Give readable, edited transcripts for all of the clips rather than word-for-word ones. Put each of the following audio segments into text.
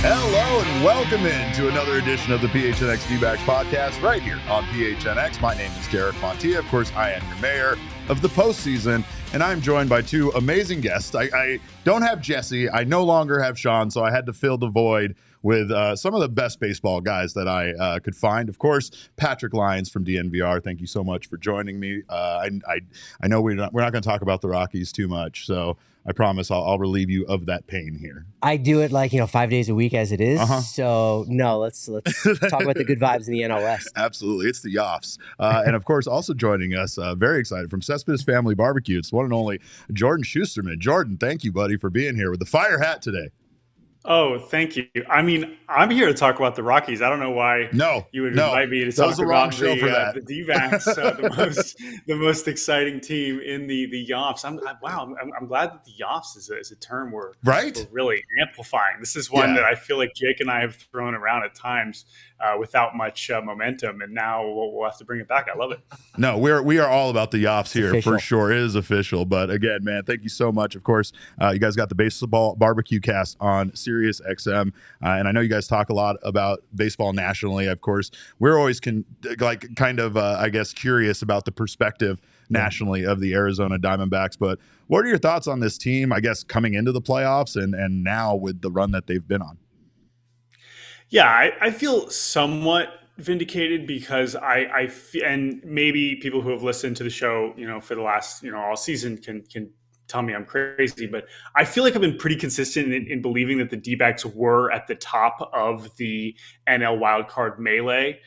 Hello and welcome into another edition of the PHNX D-backs podcast right here on PHNX. My name is Derek Montilla. Of course, I am your mayor of the postseason, and I'm joined by two amazing guests. I don't have Jesse. I no longer have Sean, so I had to fill the void with some of the best baseball guys that I could find. Of course, Patrick Lyons from DNVR. Thank you so much for joining me. I know we're not going to talk about the Rockies too much, so I promise I'll relieve you of that pain here. I do it 5 days a week as it is. So no, let's talk about the good vibes in the NL West. Absolutely. It's the Yoffs. And of course, also joining us, very excited, from Cespedes Family Barbecue, it's one and only Jordan Shusterman. Jordan, thank you, buddy, for being here with the fire hat today. Oh, thank you. I mean, I'm here to talk about the Rockies. I don't know why you would invite me to talk about the D-backs, the most exciting team in the Yoffs. I'm glad that the Yoffs is a term we're really amplifying. This is one that I feel like Jake and I have thrown around at times without much momentum, and now we'll have to bring it back. I love it. No, we are all about the Yoffs here for sure. It is official. But again, man, thank you so much. Of course, you guys got the Baseball Barbecue Cast on Sirius XM, and I know you guys talk a lot about baseball nationally. Of course, we're always curious about the perspective nationally of the Arizona Diamondbacks. But what are your thoughts on this team, I guess, coming into the playoffs and now with the run that they've been on? Yeah, I feel somewhat vindicated because and maybe people who have listened to the show, for the last, all season can tell me I'm crazy, but I feel like I've been pretty consistent in believing that the D-backs were at the top of the NL wildcard melee.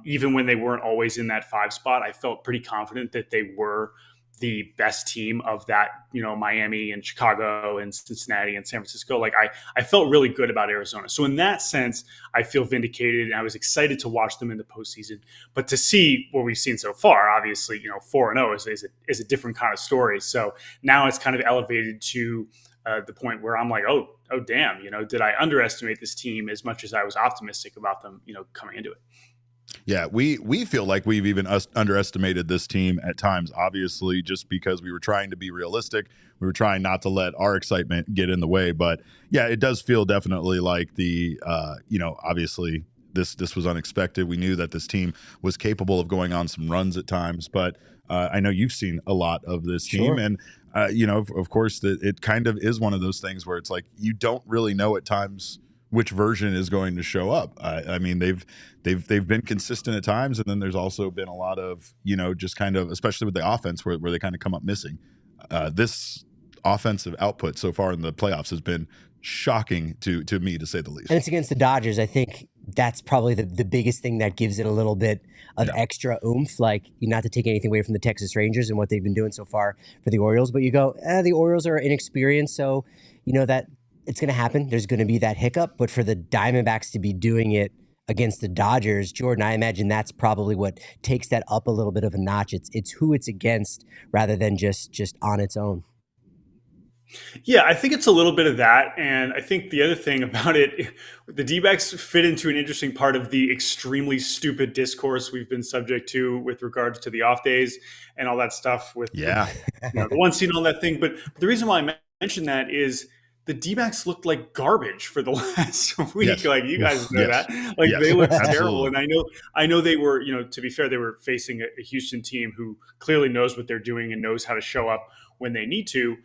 Even when they weren't always in that 5 spot, I felt pretty confident that they were the best team of that, Miami and Chicago and Cincinnati and San Francisco. I felt really good about Arizona. So in that sense, I feel vindicated, and I was excited to watch them in the postseason. But to see what we've seen so far, obviously, 4-0 is a different kind of story. So now it's kind of elevated to the point where I'm like, oh damn, did I underestimate this team as much as I was optimistic about them, coming into it? Yeah, we feel like we've even underestimated this team at times, obviously, just because we were trying to be realistic. We were trying not to let our excitement get in the way. But yeah, it does feel definitely like obviously this was unexpected. We knew that this team was capable of going on some runs at times, but I know you've seen a lot of this team. And, of course, it kind of is one of those things where it's like you don't really know at times which version is going to show up. I mean, they've been consistent at times, and then there's also been a lot of, just kind of, especially with the offense where they kind of come up missing. This offensive output so far in the playoffs has been shocking to me, to say the least. And it's against the Dodgers. I think that's probably the biggest thing that gives it a little bit of extra oomph. Not to take anything away from the Texas Rangers and what they've been doing so far for the Orioles, but you go, the Orioles are inexperienced, so that it's going to happen. There's going to be that hiccup. But for the Diamondbacks to be doing it against the Dodgers, Jordan, I imagine that's probably what takes that up a little bit of a notch. It's who it's against rather than just on its own. Yeah, I think it's a little bit of that. And I think the other thing about it, the D-backs fit into an interesting part of the extremely stupid discourse we've been subject to with regards to the off days and all that stuff with the one seed and all that thing. But the reason why I mentioned that is the D-backs looked like garbage for the last week. Yes. You guys know that. They looked terrible. And I know they were, to be fair, they were facing a Houston team who clearly knows what they're doing and knows how to show up when they need to.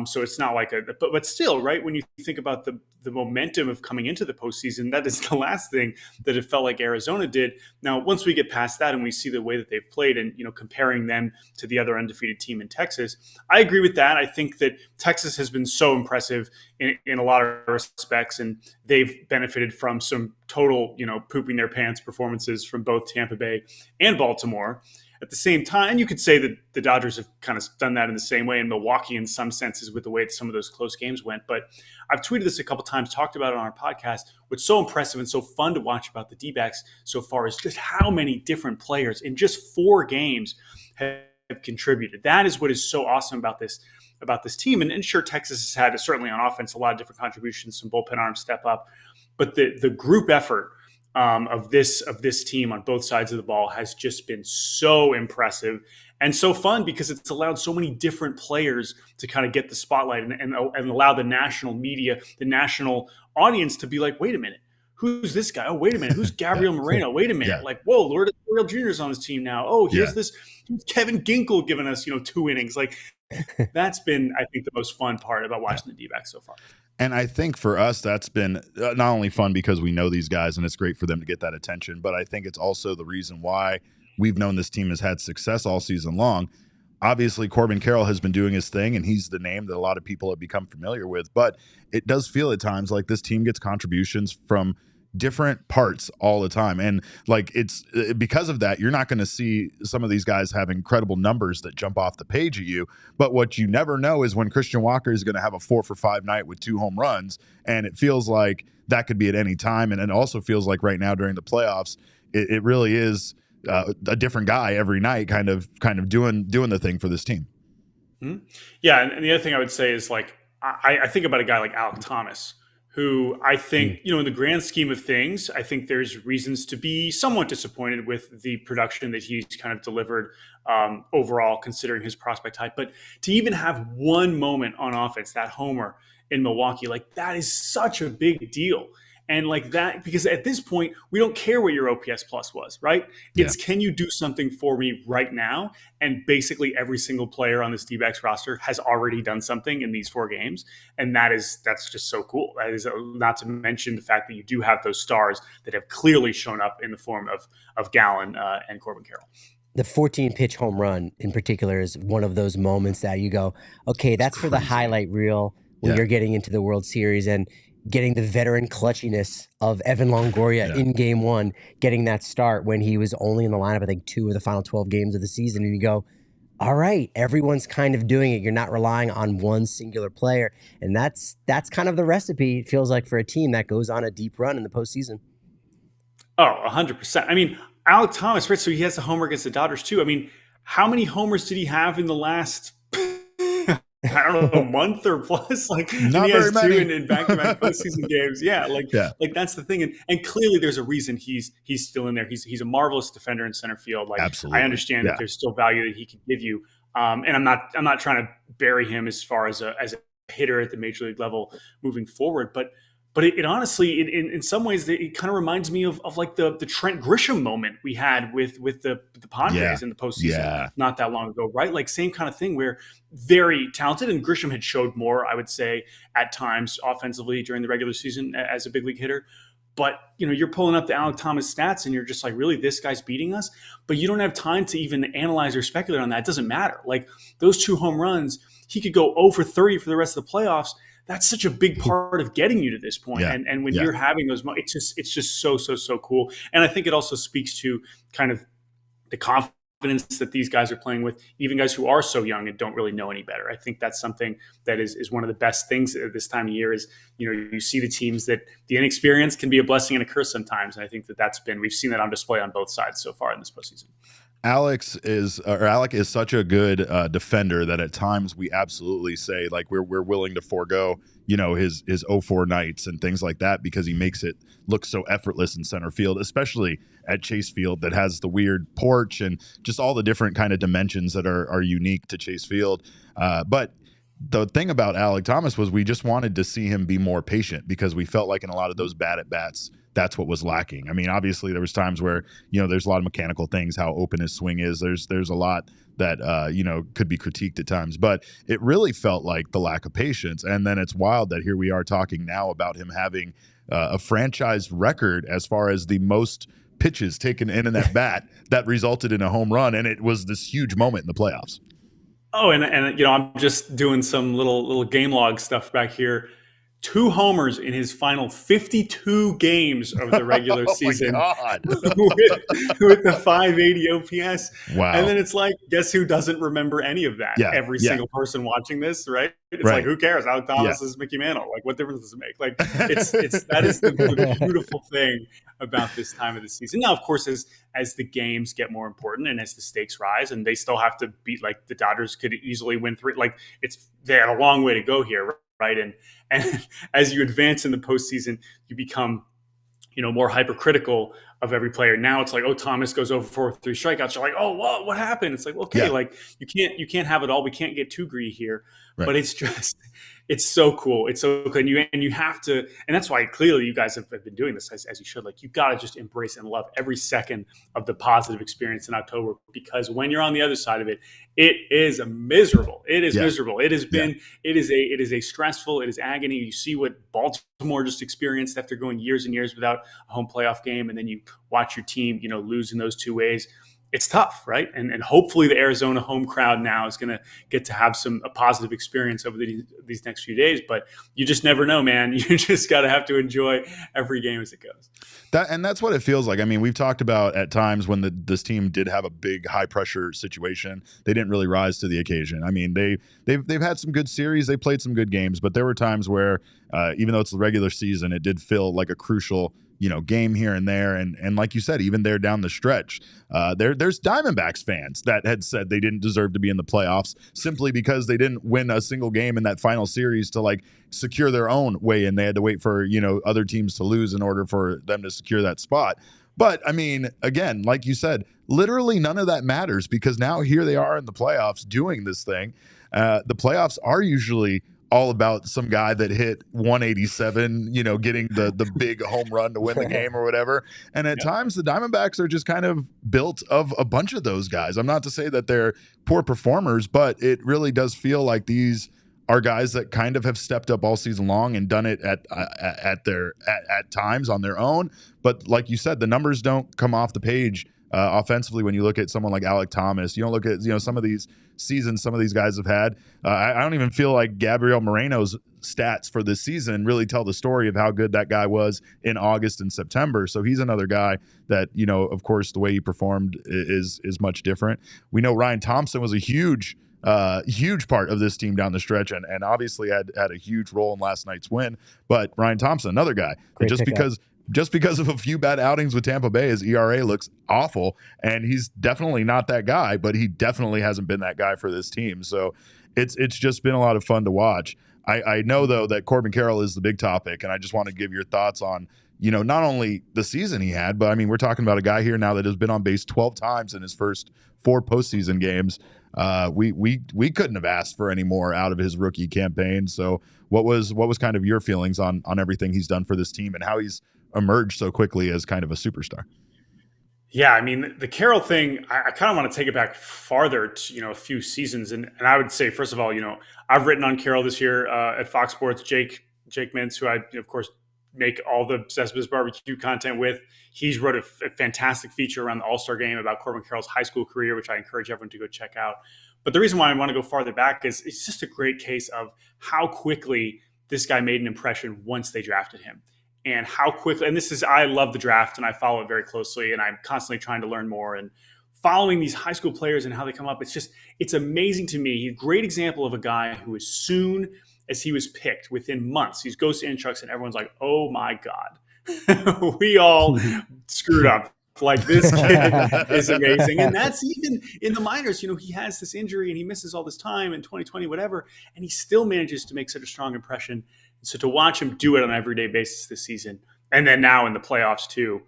So it's not like but still, right? When you think about the momentum of coming into the postseason, that is the last thing that it felt like Arizona did. Now, once we get past that and we see the way that they've played and, comparing them to the other undefeated team in Texas, I agree with that. I think that Texas has been so impressive in a lot of respects, and they've benefited from some total, pooping their pants performances from both Tampa Bay and Baltimore. At the same time, you could say that the Dodgers have kind of done that in the same way, and Milwaukee in some senses with the way some of those close games went. But I've tweeted this a couple times, talked about it on our podcast. What's so impressive and so fun to watch about the D-backs so far is just how many different players in just 4 games have contributed. That is what is so awesome about this team. And sure, Texas has had, certainly on offense, a lot of different contributions, some bullpen arms step up. But the group effort of this team on both sides of the ball has just been so impressive and so fun, because it's allowed so many different players to kind of get the spotlight and allow the national media, the national audience to be like, wait a minute, who's this guy? Oh, wait a minute, who's Gabriel Moreno? Wait a minute, like, whoa, Lourdes Jr.'s on this team now. Oh, here's this Kevin Ginkel giving us 2 innings. Like, that's been, I think, the most fun part about watching the D-backs so far. And I think for us, that's been not only fun because we know these guys and it's great for them to get that attention, but I think it's also the reason why we've known this team has had success all season long. Obviously, Corbin Carroll has been doing his thing, and he's the name that a lot of people have become familiar with. But it does feel at times like this team gets contributions from different parts all the time, and like it's because of that you're not going to see some of these guys have incredible numbers that jump off the page at you, but what you never know is when Christian Walker is going to have a 4-for-5 night with 2 home runs, and it feels like that could be at any time. And it also feels like right now during the playoffs it really is a different guy every night kind of doing the thing for this team. Yeah, and the other thing I would say is, like, I think about a guy like Alek Thomas, who I think, in the grand scheme of things, I think there's reasons to be somewhat disappointed with the production that he's kind of delivered overall, considering his prospect type. But to even have one moment on offense, that homer in Milwaukee, like, that is such a big deal. And like that, because at this point, we don't care what your OPS plus was, right? It's can you do something for me right now? And basically every single player on this D-backs roster has already done something in these 4 games. And that's just so cool. That is not to mention the fact that you do have those stars that have clearly shown up in the form of Gallen and Corbin Carroll. The 14-pitch home run in particular is one of those moments that you go, okay, that's for the highlight reel when you're getting into the World Series and getting the veteran clutchiness of Evan Longoria in game 1, getting that start when he was only in the lineup, I think 2 of the final 12 games of the season. And you go, all right, everyone's kind of doing it. You're not relying on one singular player. And that's kind of the recipe, it feels like, for a team that goes on a deep run in the postseason. Oh, 100%. I mean, Alek Thomas, right? So he has a homer against the Dodgers too. I mean, how many homers did he have in the last I don't know, a month or plus? Like, not he has very 2 many. in back-to-back postseason games. Like that's the thing. And clearly there's a reason he's still in there. He's a marvelous defender in center field. Like, absolutely. I understand that there's still value that he can give you. And I'm not trying to bury him as far as a hitter at the major league level moving forward, but it honestly, in some ways, it kind of reminds me of like the Trent Grisham moment we had with the Padres in the postseason not that long ago, right? Like, same kind of thing, where very talented, and Grisham had showed more, I would say, at times offensively during the regular season as a big league hitter. But, you're pulling up the Alek Thomas stats and you're just like, really, this guy's beating us? But you don't have time to even analyze or speculate on that. It doesn't matter. Like, those 2 home runs, he could go 0 for 30 for the rest of the playoffs. That's such a big part of getting you to this point. And when you're having those, it's just so cool. And I think it also speaks to kind of the confidence that these guys are playing with, even guys who are so young and don't really know any better. I think that's something that is one of the best things at this time of year is, you see the teams that the inexperience can be a blessing and a curse sometimes. And I think we've seen that on display on both sides so far in this postseason. Alek is such a good defender that at times we absolutely say, like, we're willing to forego his 0-4 nights and things like that because he makes it look so effortless in center field, especially at Chase Field that has the weird porch and just all the different kind of dimensions that are unique to Chase Field. But the thing about Alek Thomas was we just wanted to see him be more patient because we felt like in a lot of those bad at bats, that's what was lacking. I mean, obviously there was times where, there's a lot of mechanical things, how open his swing is. There's a lot that, could be critiqued at times, but it really felt like the lack of patience. And then it's wild that here we are talking now about him having a franchise record as far as the most pitches taken in that bat that resulted in a home run. And it was this huge moment in the playoffs. Oh, and I'm just doing some little game log stuff back here. 2 homers in his final 52 games of the regular Oh my season God. with the 580 OPS. And Wow. then it's like, guess who doesn't remember any of that? Yeah. Every Yeah. single person watching this, right? It's like, Right. who cares? Alec Yeah. Thomas is Mickey Mantle. Like, what difference does it make? Like, that is the beautiful thing about this time of the season. Now, of course, as the games get more important and as the stakes rise, and they still have to beat, like the Dodgers could easily win 3. Like, they have a long way to go here, right? And as you advance in the postseason, you become, more hypercritical of every player. Now it's like, oh, Thomas goes over 4 with 3 strikeouts. You're like, oh, what happened? It's like, okay, Yeah. like you can't have it all. We can't get too greedy here. Right. But it's so cool. It's so good. And you have to, and that's why clearly you guys have been doing this as you should. Like, you've got to just embrace and love every second of the positive experience in October, because when you're on the other side of it, it is miserable. It is miserable. It has been, it is a stressful, it is agony. You see what Baltimore just experienced after going years and years without a home playoff game. And then you watch your team, lose in those 2 ways. It's tough, right? And hopefully the Arizona home crowd now is going to get to have a positive experience over these next few days. But you just never know, man. You just got to have to enjoy every game as it goes. That's what it feels like. I mean, we've talked about at times when this team did have a big high pressure situation, they didn't really rise to the occasion. I mean, they've had some good series, they played some good games, but there were times where even though it's the regular season, it did feel like a crucial game here and there. And like you said, even there down the stretch, there's Diamondbacks fans that had said they didn't deserve to be in the playoffs simply because they didn't win a single game in that final series to like secure their own way in. They had to wait for, other teams to lose in order for them to secure that spot. But I mean, again, like you said, literally none of that matters because now here they are in the playoffs doing this thing. The playoffs are usually all about some guy that hit 187, getting the big home run to win the game or whatever. And at times the Diamondbacks are just kind of built of a bunch of those guys. I'm not to say that they're poor performers, but it really does feel like these are guys that kind of have stepped up all season long and done it at times on their own. But like you said, the numbers don't come off the page offensively when you look at someone like Alec Thomas. You don't look at some of these seasons some of these guys have had. I don't even feel like Gabriel Moreno's stats for this season really tell the story of how good that guy was in August and September. So he's another guy that, of course, the way he performed is much different. We know Ryan Thompson was a huge part of this team down the stretch and obviously had a huge role in last night's win. But Ryan Thompson, another guy, just because of a few bad outings with Tampa Bay, his ERA looks awful, and he's definitely not that guy, but he definitely hasn't been that guy for this team. So it's just been a lot of fun to watch. I know, though, that Corbin Carroll is the big topic, and I just want to give your thoughts on, not only the season he had, but, I mean, we're talking about a guy here now that has been on base 12 times in his first 4 postseason games. We couldn't have asked for any more out of his rookie campaign. So what was kind of your feelings on everything he's done for this team and how he's emerged so quickly as kind of a superstar? Yeah, I mean, the Carroll thing, I kind of want to take it back farther to, a few seasons. And I would say, first of all, I've written on Carroll this year at Fox Sports. Jake Mintz, who I, of course, make all the Cespedes Barbecue content with, he's wrote a fantastic feature around the All-Star game about Corbin Carroll's high school career, which I encourage everyone to go check out. But the reason why I want to go farther back is it's just a great case of how quickly this guy made an impression once they drafted him. And how quickly, and I love the draft and I follow it very closely and I'm constantly trying to learn more and following these high school players and how they come up. It's amazing to me. He's a great example of a guy who, as soon as he was picked, within months, he goes to Inchucks and everyone's like, oh my God, we all screwed up. Like, this kid is amazing. And that's even in the minors, he has this injury and he misses all this time in 2020, whatever, and he still manages to make such a strong impression. So to watch him do it on an everyday basis this season, and then now in the playoffs too,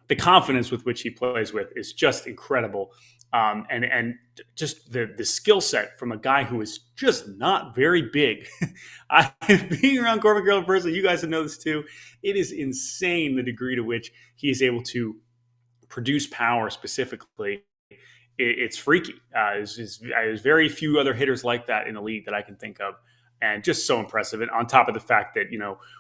the confidence with which he plays with is just incredible. And just the skill set from a guy who is just not very big. Being around Corbin Carroll personally, you guys have known this too. It is insane the degree to which he is able to produce power specifically. It's freaky. There's very few other hitters like that in the league that I can think of. And just so impressive. And on top of the fact that,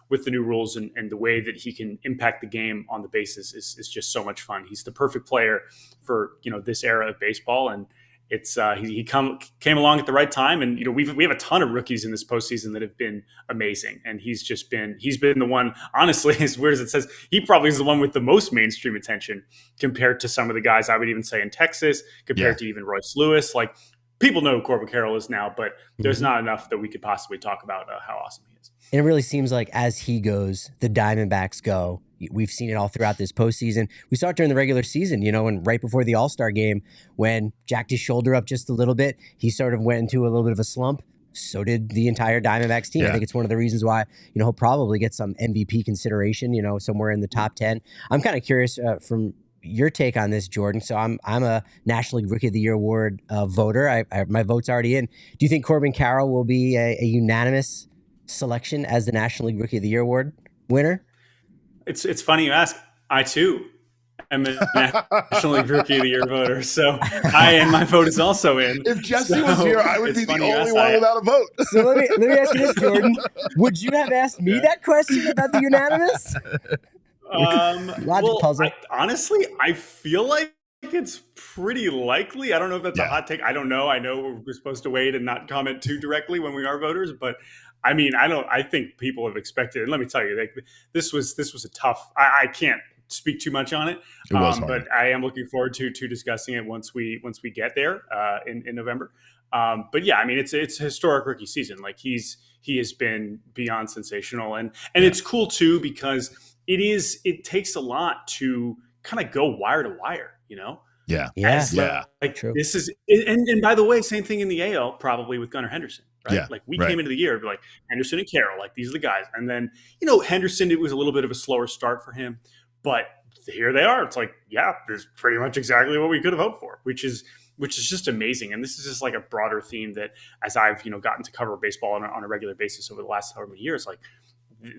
with the new rules and the way that he can impact the game on the bases is just so much fun. He's the perfect player for, this era of baseball. And he came along at the right time, and we have a ton of rookies in this postseason that have been amazing, and he's been the one, honestly, as weird as it says, he probably is the one with the most mainstream attention compared to some of the guys I would even say in Texas, compared to even Royce Lewis. Like, people know who Corbin Carroll is now, but there's not enough that we could possibly talk about how awesome he is. And it really seems like as he goes, the Diamondbacks go. We've seen it all throughout this postseason. We saw it during the regular season, and right before the All-Star game, when jacked his shoulder up just a little bit, he sort of went into a little bit of a slump. So did the entire Diamondbacks team. I think it's one of the reasons why, he'll probably get some MVP consideration, somewhere in the top 10. I'm kind of curious from your take on this, Jordan. So I'm a National League Rookie of the Year award voter. My vote's already in. Do you think Corbin Carroll will be a unanimous selection as the National League Rookie of the Year award winner? It's funny you ask. I too am a National League Rookie of the Year voter, so my vote is also in. If Jesse was here, I would be the only one without a vote. So let me ask you this, Jordan. Would you have asked me that question about the unanimous? Logic puzzle. Honestly, I feel like it's pretty likely. I don't know if that's a hot take. I don't know. I know we're supposed to wait and not comment too directly when we are voters, but I think people have expected, and let me tell you, this was a tough. I can't speak too much on it. It was hard. But I am looking forward to discussing it once we get there in November. But yeah, it's a historic rookie season. Like, he has been beyond sensational, and it's cool too, because it takes a lot to kind of go wire to wire, Yeah. Like, true. This is, and by the way, same thing in the AL probably with Gunnar Henderson. Right? Yeah, like, we came into the year like Henderson and Carroll, like, these are the guys. And then, Henderson, it was a little bit of a slower start for him, but here they are. It's like, there's pretty much exactly what we could have hoped for, which is just amazing. And this is just like a broader theme that, as I've, gotten to cover baseball on a regular basis over the last however many years, like,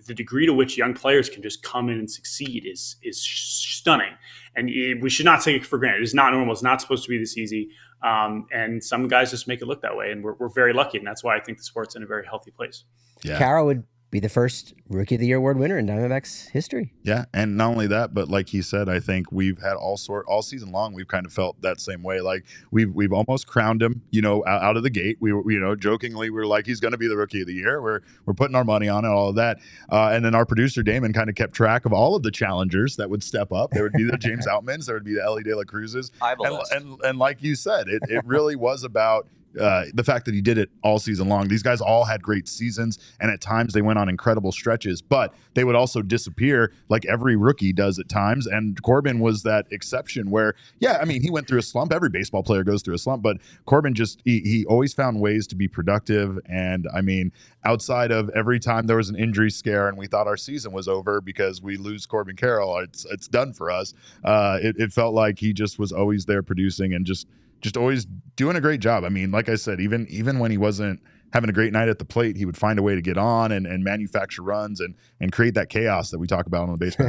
the degree to which young players can just come in and succeed is stunning. And we should not take it for granted. It's not normal. It's not supposed to be this easy. And some guys just make it look that way. And we're very lucky. And that's why I think the sport's in a very healthy place. Yeah. Carroll would be the first Rookie of the Year award winner in Diamondbacks history. Yeah, and not only that, but like he said, I think we've had all season long. We've kind of felt that same way. Like, we've almost crowned him, out of the gate. We were, jokingly, we were like, he's going to be the Rookie of the Year. We're putting our money on it, all of that. And then our producer Damon kind of kept track of all of the challengers that would step up. There would be the James Outmans, there would be the Ellie De La Cruzes, and like you said, it really was about the fact that he did it all season long. These guys all had great seasons, and at times they went on incredible stretches, but they would also disappear like every rookie does at times. And Corbin was that exception where, he went through a slump. Every baseball player goes through a slump, but Corbin just, he always found ways to be productive. And outside of every time there was an injury scare and we thought our season was over because we lose Corbin Carroll, it's done for us. It felt like he just was always there producing and just always doing a great job. Like I said, even when he wasn't having a great night at the plate, he would find a way to get on and manufacture runs and create that chaos that we talk about on the baseball.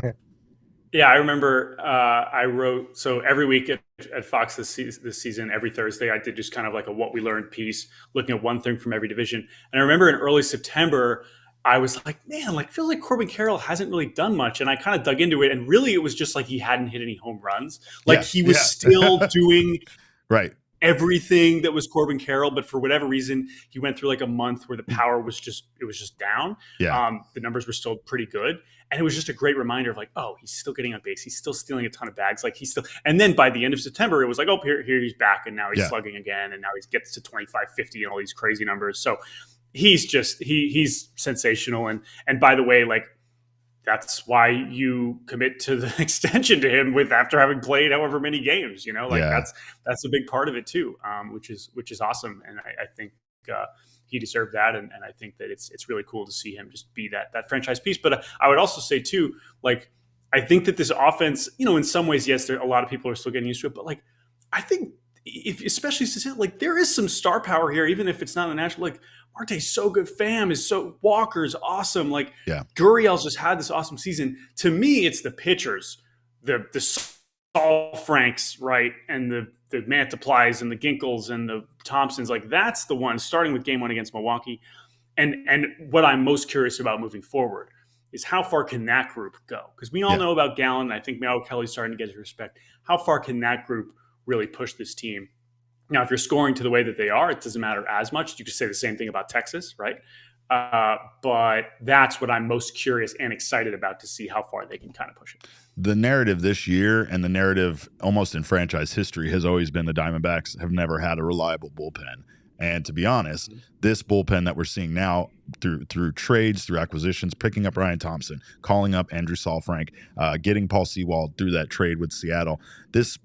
Yeah, I remember I wrote, so every week at Fox this season, every Thursday, I did just kind of like a what we learned piece, looking at one thing from every division. And I remember in early September, I was like, man, feel like Corbin Carroll hasn't really done much. And I kind of dug into it. And really, it was just like he hadn't hit any home runs. He was still doing right everything that was Corbin Carroll, but for whatever reason, he went through like a month where the power was just down. The numbers were still pretty good. And it was just a great reminder of like, oh, he's still getting on base. He's still stealing a ton of bags. And then by the end of September, it was like, oh, here he's back. And now he's slugging again. And now he gets to 25, 50 and all these crazy numbers. So he's just, he's sensational. And by the way, like, that's why you commit to the extension to him after having played however many games, that's a big part of it too, which is awesome. And I think he deserved that. And I think that it's really cool to see him just be that franchise piece. But I would also say too, like, I think that this offense, in some ways, yes, a lot of people are still getting used to it, but like, I think especially since like there is some star power here, even if it's not in the national, like Marte's so good, Pham is so, Walker's awesome. Like Gurriel's just had this awesome season. To me, it's the pitchers, the Saul Franks, right? And the Mantiplies and the Ginkles and the Thompsons. Like, that's the one starting with game one against Milwaukee. And what I'm most curious about moving forward is how far can that group go? Because we all know about Gallen. I think Mel Kelly's starting to get his respect. How far can that group really push this team? Now, if you're scoring to the way that they are, it doesn't matter as much. You could say the same thing about Texas, right? But that's what I'm most curious and excited about, to see how far they can kind of push it. The narrative this year, and the narrative almost in franchise history, has always been the Diamondbacks have never had a reliable bullpen. And to be honest, this bullpen that we're seeing now, through trades, through acquisitions, picking up Ryan Thompson, calling up Andrew Saalfrank, getting Paul Sewald through that trade with Seattle, this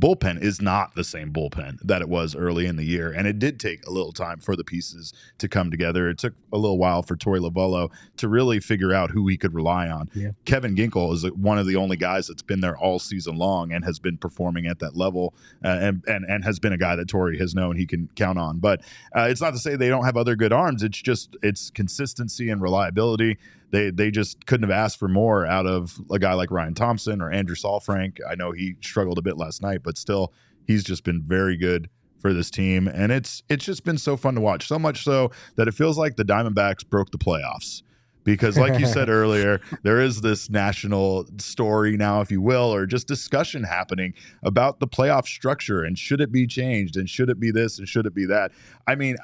bullpen is not the same bullpen that it was early in the year. And it did take a little time for the pieces to come together. It took a little while for Torey Lovullo to really figure out who he could rely on. Yeah. Kevin Ginkel is one of the only guys that's been there all season long and has been performing at that level, and has been a guy that Torey has known he can count on. But it's not to say they don't have other good arms. It's consistency and reliability. They just couldn't have asked for more out of a guy like Ryan Thompson or Andrew Saalfrank. I know he struggled a bit last night, but still, he's just been very good for this team. And it's just been so fun to watch, so much so that it feels like the Diamondbacks broke the playoffs. Because like you said earlier, there is this national story now, if you will, or just discussion happening about the playoff structure and should it be changed and should it be this and should it be that. I mean,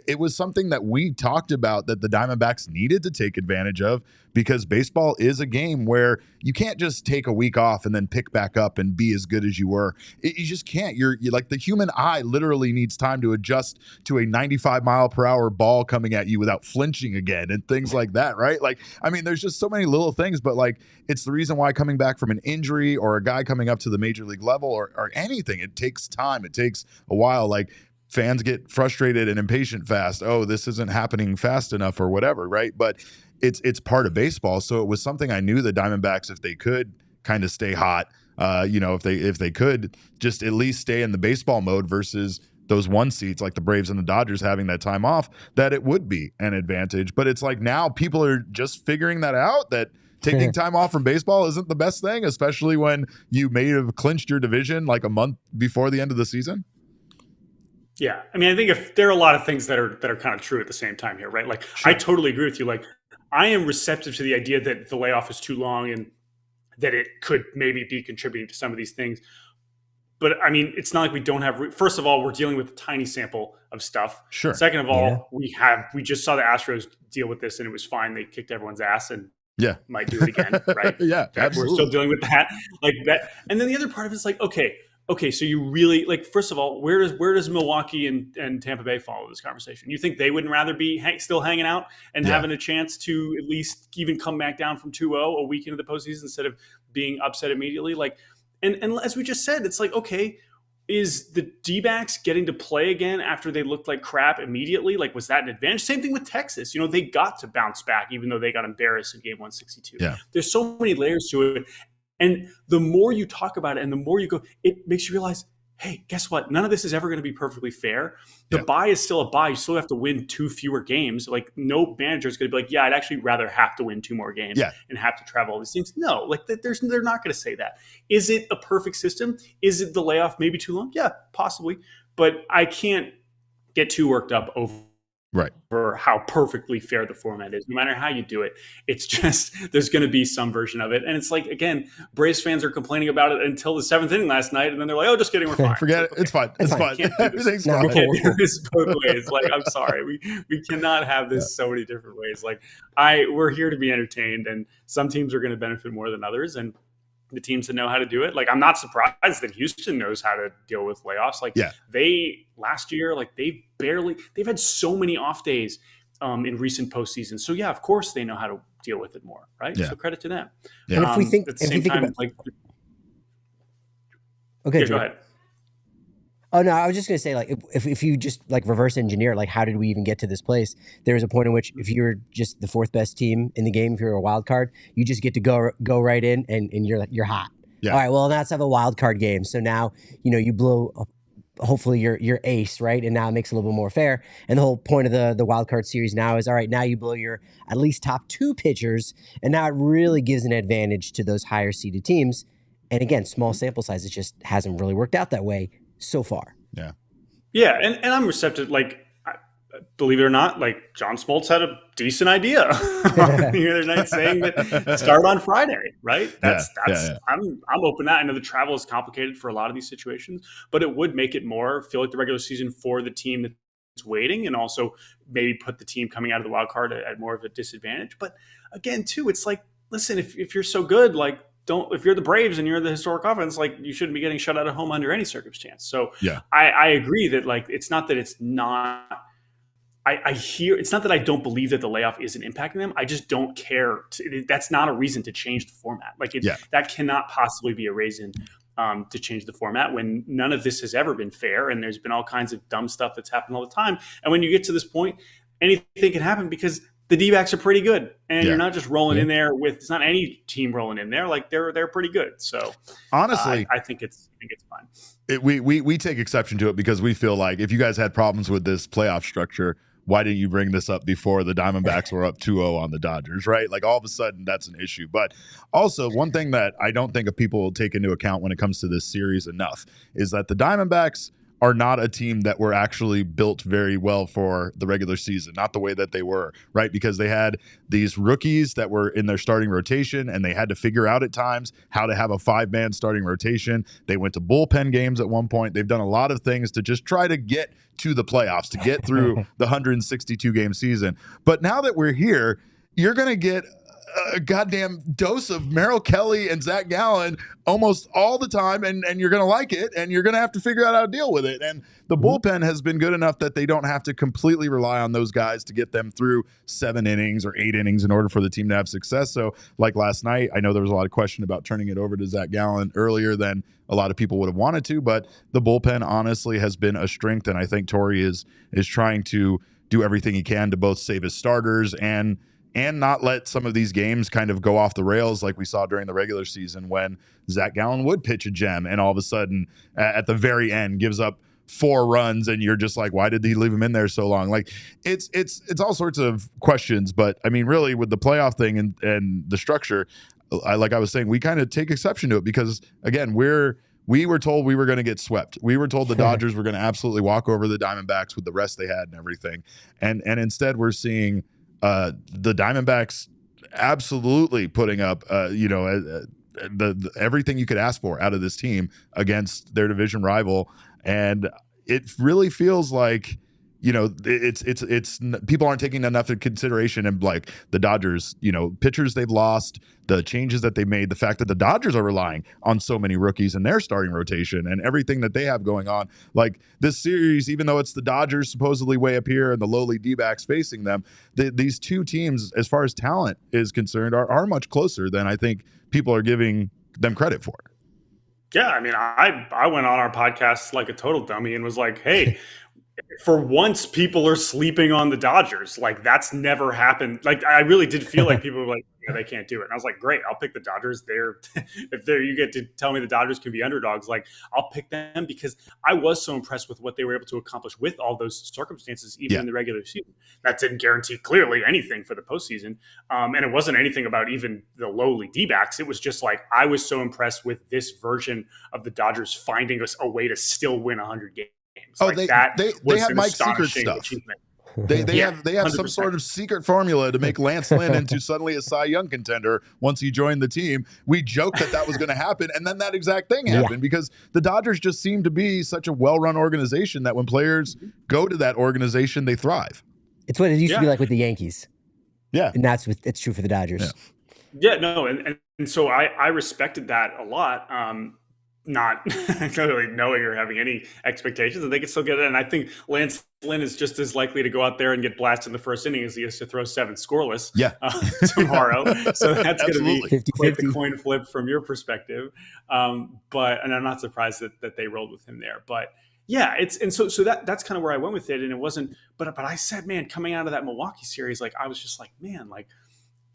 it was something that we talked about that the Diamondbacks needed to take advantage of, because baseball is a game where you can't just take a week off and then pick back up and be as good as you were. You just can't. You're like, the human eye literally needs time to adjust to a 95-mile-per-hour ball coming at you without flinching again and things like that, right? Like, I mean, there's just so many little things, but like, it's the reason why coming back from an injury or a guy coming up to the major league level or anything, it takes time. It takes a while. Like, fans get frustrated and impatient fast. Oh, this isn't happening fast enough or whatever, right? But it's part of baseball. So it was something I knew the Diamondbacks, if they could kind of stay hot, if they could just at least stay in the baseball mode versus those one seats like the Braves and the Dodgers having that time off, that it would be an advantage. But it's like, now people are just figuring that out, that taking time off from baseball isn't the best thing, especially when you may have clinched your division like a month before the end of the season. Yeah. I mean, I think if there are a lot of things that are kind of true at the same time here, right? Like, sure. I totally agree with you. Like, I am receptive to the idea that the layoff is too long and that it could maybe be contributing to some of these things. But I mean, it's not like we don't have. First of all, we're dealing with a tiny sample of stuff. Sure. Second of all, we just saw the Astros deal with this and it was fine. They kicked everyone's ass and might do it again, right? Yeah, absolutely. We're still dealing with that, like that. And then the other part of it is like, okay, so you really, like, first of all, where does Milwaukee and Tampa Bay follow this conversation? You think they wouldn't rather be still hanging out and having a chance to at least even come back down from 2-0 a week into the postseason instead of being upset immediately? Like, and as we just said, it's like, okay, is the D-backs getting to play again after they looked like crap immediately? Like, was that an advantage? Same thing with Texas. You know, they got to bounce back even though they got embarrassed in game 162. Yeah. There's so many layers to it. And the more you talk about it and the more you go, it makes you realize, hey, guess what? None of this is ever going to be perfectly fair. The bye is still a bye. You still have to win 2 fewer games. Like, no manager is going to be like, I'd actually rather have to win 2 more games and have to travel all these things. No, like, they're not going to say that. Is it a perfect system? Is it the layoff maybe too long? Yeah, possibly. But I can't get too worked up over how perfectly fair the format is. No matter how you do it, it's just, there's going to be some version of it. And it's like, again, Braves fans are complaining about it until the 7th inning last night, and then they're like, oh, just kidding, we're fine. Forget it. It's fine. It's fine. Everything's fine. We can't do this both ways. Like, I'm sorry. We cannot have this so many different ways. Like, we're here to be entertained, and some teams are going to benefit more than others. And the teams that know how to do it. Like, I'm not surprised that Houston knows how to deal with layoffs. Like, they last year, like, they've had so many off days in recent postseasons. So yeah, of course they know how to deal with it more, right? So credit to them. And if we think, at the same time, like, okay, go ahead. Oh no, I was just gonna say, like, if you just like reverse engineer, like, how did we even get to this place? There was a point in which if you're just the 4th best team in the game, if you're a wild card, you just get to go right in and you're hot. Yeah. All right, well, let's have a wild card game. So now, you blow hopefully your ace, right? And now it makes it a little bit more fair. And the whole point of the wild card series now is, all right, now you blow your at least top 2 pitchers, and now it really gives an advantage to those higher seeded teams. And again, small sample size, it just hasn't really worked out that way so far. Yeah. And I'm receptive. Like, believe it or not, like John Smoltz had a decent idea the other night saying that start on Friday, right? That's yeah. I'm open to that. I know the travel is complicated for a lot of these situations, but it would make it feel like the regular season for the team that's waiting, and also maybe put the team coming out of the wild card at more of a disadvantage. But again, too, it's like, listen, if you're so good, like, if you're the Braves and you're the historic offense, like, you shouldn't be getting shut out at home under any circumstance. So Yeah. I agree that, like, it's not that it's not. I hear it's not that I don't believe that the layoff isn't impacting them. I just don't care. That's not a reason to change the format. Like, that cannot possibly be a reason to change the format when none of this has ever been fair, and there's been all kinds of dumb stuff that's happened all the time. And when you get to this point, anything can happen because the D-backs are pretty good, and you're not just rolling in there with. It's not any team rolling in there. Like, they're pretty good. So honestly, I think it's fine. We take exception to it because we feel like if you guys had problems with this playoff structure, why didn't you bring this up before the Diamondbacks were up 2-0 on the Dodgers, right? Like, all of a sudden, that's an issue. But also, one thing that I don't think people will take into account when it comes to this series enough is that the Diamondbacks are not a team that were actually built very well for the regular season, not the way that they were, right? Because they had these rookies that were in their starting rotation, and they had to figure out at times how to have a 5-man starting rotation. They went to bullpen games at one point. They've done a lot of things to just try to get to the playoffs, to get through the 162-game season. But now that we're here, you're going to get a goddamn dose of Merrill Kelly and Zach Gallen almost all the time, and you're going to like it, and you're going to have to figure out how to deal with it. And the bullpen has been good enough that they don't have to completely rely on those guys to get them through 7 innings or 8 innings in order for the team to have success. So, like last night, I know there was a lot of question about turning it over to Zach Gallen earlier than a lot of people would have wanted to, but the bullpen honestly has been a strength, and I think Torrey is trying to do everything he can to both save his starters and not let some of these games kind of go off the rails like we saw during the regular season when Zach Gallen would pitch a gem and all of a sudden at the very end gives up 4 runs, and you're just like, why did he leave him in there so long? Like, it's all sorts of questions, but I mean, really, with the playoff thing and the structure, like I was saying, we kind of take exception to it because, again, we were told we were going to get swept. We were told the Dodgers were going to absolutely walk over the Diamondbacks with the rest they had and everything, and instead we're seeing the Diamondbacks absolutely putting up, the everything you could ask for out of this team against their division rival, and it really feels like, it's people aren't taking enough into consideration, and like the Dodgers, pitchers they've lost, the changes that they made, the fact that the Dodgers are relying on so many rookies in their starting rotation and everything that they have going on. Like, this series, even though it's the Dodgers supposedly way up here and the lowly D-backs facing them, these two teams, as far as talent is concerned, are much closer than I think people are giving them credit for. Yeah, I mean, I went on our podcast like a total dummy and was like, hey, for once, people are sleeping on the Dodgers. Like, that's never happened. Like, I really did feel like people were like, yeah, they can't do it. And I was like, great, I'll pick the Dodgers. If you get to tell me the Dodgers can be underdogs, like, I'll pick them because I was so impressed with what they were able to accomplish with all those circumstances, even in the regular season. That didn't guarantee clearly anything for the postseason. And it wasn't anything about even the lowly D-backs. It was just like, I was so impressed with this version of the Dodgers finding us a way to still win 100 games. Oh, like they have Mike's secret stuff. Achievement. They have some 100%. Sort of secret formula to make Lance Lynn into suddenly a Cy Young contender once he joined the team. We joked that was going to happen, and then that exact thing happened because the Dodgers just seem to be such a well-run organization that when players go to that organization, they thrive. It's what it used to be like with the Yankees. Yeah, and it's true for the Dodgers. Yeah, no, and so I respected that a lot. Not really knowing or having any expectations, and they can still get it. And I think Lance Lynn is just as likely to go out there and get blasted in the first inning as he is to throw 7 scoreless tomorrow. So that's going to be 50-50. quite the coin flip from your perspective. And I'm not surprised that they rolled with him there. But yeah, so that's kind of where I went with it. And it wasn't, but I said, man, coming out of that Milwaukee series, like, I was just like, man, like,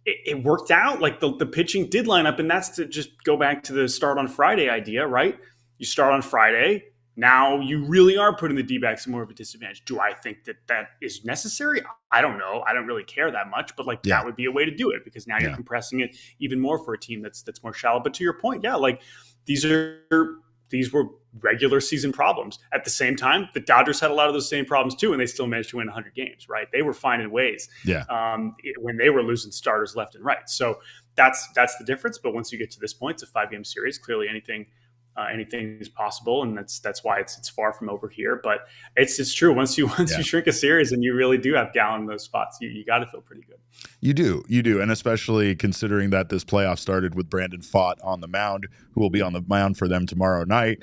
it worked out. Like, the pitching did line up, and that's to just go back to the start on Friday idea, right? You start on Friday. Now you really are putting the D-backs in more of a disadvantage. Do I think that is necessary? I don't know. I don't really care that much, but that would be a way to do it because now you're compressing it even more for a team that's more shallow. But to your point, like, these were regular season problems. At the same time, the Dodgers had a lot of those same problems too, and they still managed to win 100 games, right? They were finding ways when they were losing starters left and right. So that's the difference. But once you get to this point, it's a 5-game series. Clearly anything is possible, and that's why it's far from over here. But it's true. Once you shrink a series and you really do have Gallen in those spots, you got to feel pretty good. You do, and especially considering that this playoff started with Brandon Pfaadt on the mound, who will be on the mound for them tomorrow night.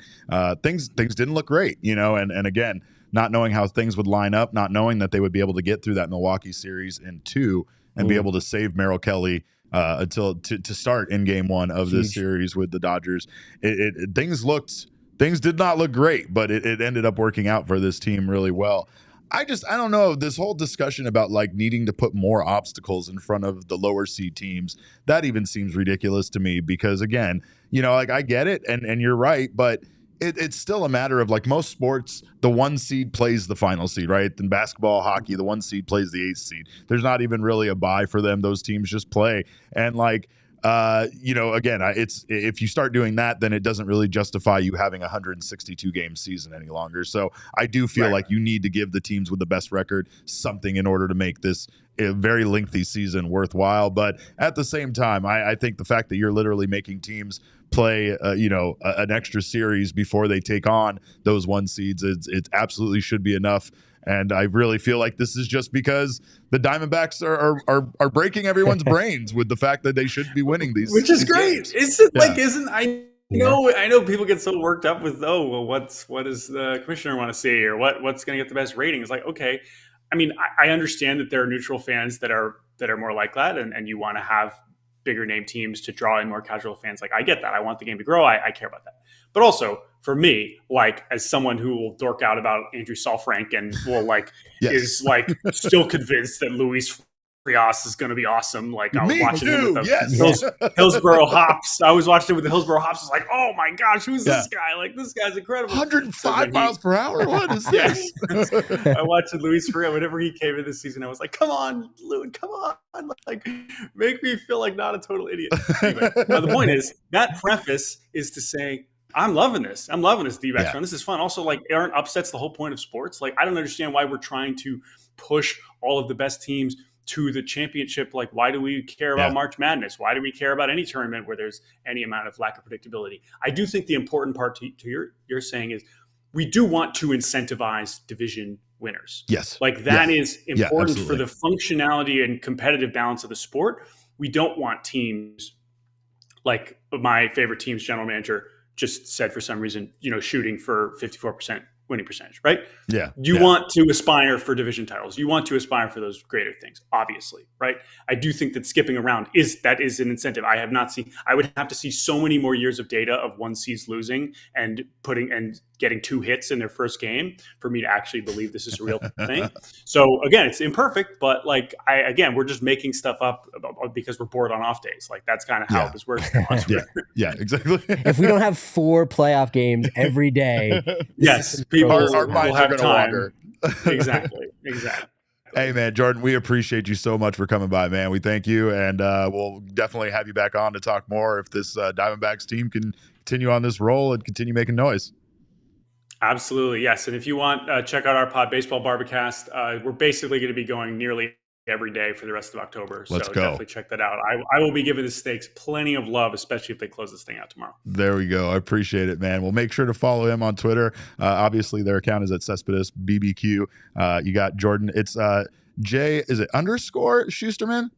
Things didn't look great, and again, not knowing how things would line up, not knowing that they would be able to get through that Milwaukee series in 2 and be able to save Merrill Kelly until to start in game 1 of this series with the Dodgers. Things did not look great, but it ended up working out for this team really well. I don't know, this whole discussion about like needing to put more obstacles in front of the lower seed teams, that even seems ridiculous to me, because again, like I get it and you're right, but it's still a matter of, like, most sports, the 1 seed plays the final seed, right? In basketball, hockey, the 1 seed plays the 8th seed. There's not even really a bye for them. Those teams just play. And like, again, it's if you start doing that, then it doesn't really justify you having a 162 game season any longer. So I do feel like you need to give the teams with the best record something in order to make this a very lengthy season worthwhile. But at the same time, I think the fact that you're literally making teams play, an extra series before they take on those 1 seeds, it absolutely should be enough. And I really feel like this is just because the Diamondbacks are breaking everyone's brains with the fact that they should be winning these, which is great. Games. I know people get so worked up with, what does the commissioner want to see, or what's going to get the best rating? It's like, okay, I mean, I understand that there are neutral fans that are more like that, and you want to have bigger name teams to draw in more casual fans. Like, I get that. I want the game to grow. I care about that. But also, for me, like, as someone who will dork out about Andrew Saalfrank and will is still convinced that Luis Frias is going to be awesome. Like, I was watching him with the Hillsborough Hops. I was watching it with the Hillsborough Hops. I was like, oh my gosh, who's this guy? Like, this guy's incredible. 105 miles per hour? What is this? I watched Luis Frias whenever he came in this season. I was like, come on, Lou, come on. Like, make me feel like not a total idiot. Anyway, the point is, that preface is to say, I'm loving this. I'm loving this D-backs run. This is fun. Also, like, aren't upsets the whole point of sports? Like, I don't understand why we're trying to push all of the best teams to the championship. Like, why do we care about March Madness? Why do we care about any tournament where there's any amount of lack of predictability? I do think the important part to your saying is we do want to incentivize division winners. Yes. Like, that is important for the functionality and competitive balance of the sport. We don't want teams like my favorite team's general manager just said, for some reason, shooting for 54% winning percentage, right? Yeah. You want to aspire for division titles. You want to aspire for those greater things, obviously, right? I do think that skipping around is an incentive. I would have to see so many more years of data of 1 seeds losing and getting 2 hits in their first game for me to actually believe this is a real thing. So again, it's imperfect, but we're just making stuff up because we're bored on off days. Like, that's kind of how this works. Yeah, exactly. If we don't have 4 playoff games every day, yes, our minds are going to wander. Exactly. Hey, man, Jordan, we appreciate you so much for coming by, man. We thank you, and we'll definitely have you back on to talk more if this Diamondbacks team can continue on this roll and continue making noise. Absolutely, yes. And if you want, check out our Pod Baseball Barbacast. We're basically going to be going nearly every day for the rest of October. Let's go. Definitely check that out. I will be giving the Stakes plenty of love, especially if they close this thing out tomorrow. There we go. I appreciate it, man. We'll make sure to follow him on Twitter. Obviously, their account is at Cespedes BBQ. You got Jordan. It's J, is it _ Shusterman?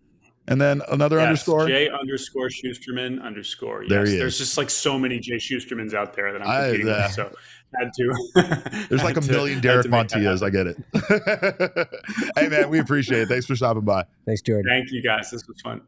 And then another underscore? J _ Shusterman _ Yes. There he is. There's just like so many J Shustermans out there that I'm competing with. So had to. There's like a million Derek Montillas. I get it. Hey, man, we appreciate it. Thanks for stopping by. Thanks, Jordan. Thank you, guys. This was fun.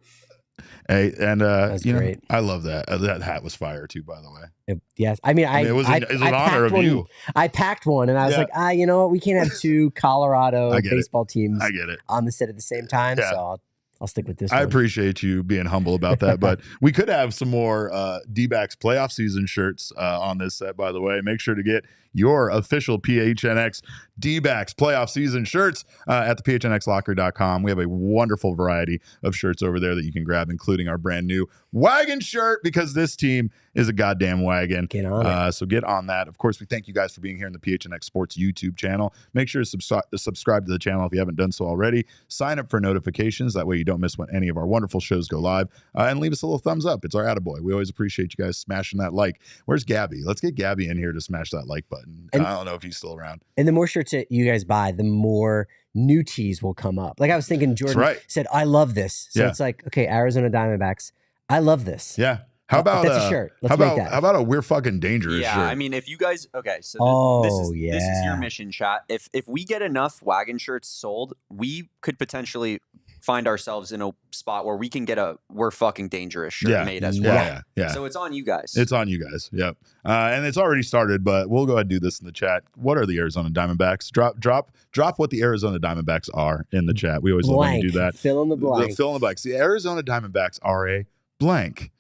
Hey, and great. I love that. That hat was fire too, by the way. Yes, I mean, it was an honor of you. I packed one, and I was like, you know what? We can't have 2 Colorado baseball teams. I get it. On the set at the same time. Yeah. So I'll stick with this I one. appreciate you being humble about that, but we could have some more D-backs playoff season shirts on this set, by the way. Make sure to get your official PHNX D-backs playoff season shirts at the PHNXlocker.com. We have a wonderful variety of shirts over there that you can grab, including our brand new wagon shirt, because this team is a goddamn wagon. Get on it. So get on that. Of course, we thank you guys for being here in the PHNX Sports YouTube channel. Make sure to subscribe to the channel if you haven't done so already. Sign up for notifications. That way you don't miss when any of our wonderful shows go live. And leave us a little thumbs up. It's our attaboy. We always appreciate you guys smashing that like. Where's Gabby? Let's get Gabby in here to smash that like button. I don't know if he's still around. And the more shirts that you guys buy, the more new tees will come up. Like I was thinking, Jordan said, I love this. So it's like, okay, Arizona Diamondbacks, I love this. Yeah. How about that's a shirt? Let's make that. How about a we're fucking dangerous shirt? Yeah, I mean, if you guys so this is your mission, chat. If we get enough wagon shirts sold, we could potentially find ourselves in a spot where we can get a we're fucking dangerous shirt made as well. Yeah. So it's on you guys. It's on you guys. Yep. And it's already started, but we'll go ahead and do this in the chat. What are the Arizona Diamondbacks? Drop what the Arizona Diamondbacks are in the chat. We always love when you do that. Fill in the blank. Fill in the blanks. The Arizona Diamondbacks are a blank.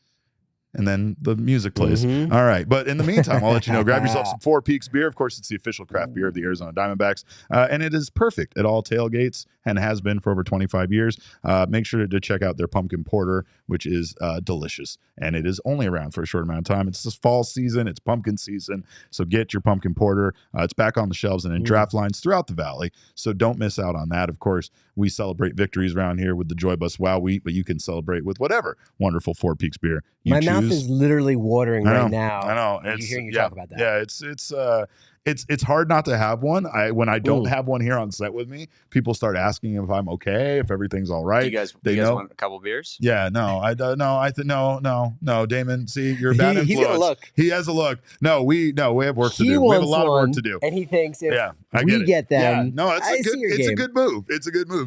And then the music plays. All right. But in the meantime, I'll let you know, grab yourself some Four Peaks beer. Of course, it's the official craft beer of the Arizona Diamondbacks. And it is perfect at all tailgates and has been for over 25 years. Make sure to check out their pumpkin porter, which is delicious. And it is only around for a short amount of time. It's this fall season. It's pumpkin season. So get your pumpkin porter. It's back on the shelves and in draft lines throughout the valley. So don't miss out on that. Of course, we celebrate victories around here with the Joy Bus Wow Wheat, but you can celebrate with whatever wonderful Four Peaks beer you choose. Mouth is literally watering right now. I know. You're hearing you talk about that. Yeah, it's hard not to have one. When I don't have one here on set with me, people start asking if I'm okay, if everything's all right. Do you guys want a couple beers? Yeah, no, no, Damon. See, you're a bad influence. He's got a look. He has a look. No, we have work to do. We have a lot of work to do. And he thinks if I get them, yeah, no, it's a good move. It's a good move.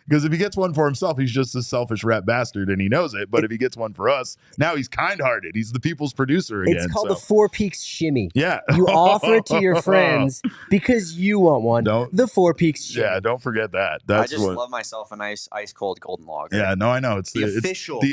Because if he gets one for himself, he's just a selfish rat bastard, and he knows it. But if he gets one for us, now he's kind-hearted. He's the people's producer again. It's called the Four Peaks Shimmy. Yeah. You offer it to your friends because you want one. The Four Peaks Shimmy. Yeah, don't forget that. I just love myself a nice ice-cold golden lager. Yeah, no, I know. It's the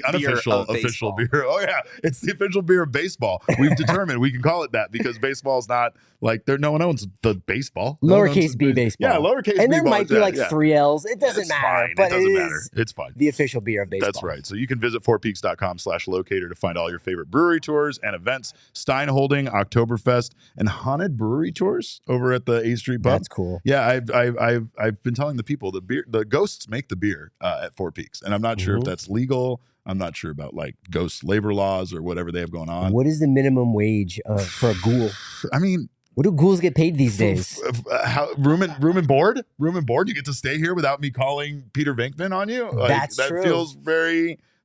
unofficial beer. Oh, yeah. It's the official beer of baseball. We've determined we can call it that because baseball's not like no one owns the baseball. Lowercase b baseball. Yeah, lowercase b. And there might be like 3 L's. It doesn't matter. But it doesn't matter. It's fine. The official beer of baseball. That's right. So you can visit fourpeaks.com/locator to find all your favorite brewery tours and events, Stein Holding, Oktoberfest, and haunted brewery tours over at the 8th Street Pub. That's cool. Yeah, I've been telling the people the ghosts make the beer at Four Peaks, and I'm not sure if that's legal. I'm not sure about like ghost labor laws or whatever they have going on. What is the minimum wage for a ghoul? I mean, what do ghouls get paid these days? Room and board. You get to stay here without me calling Peter Venkman on you. That's true.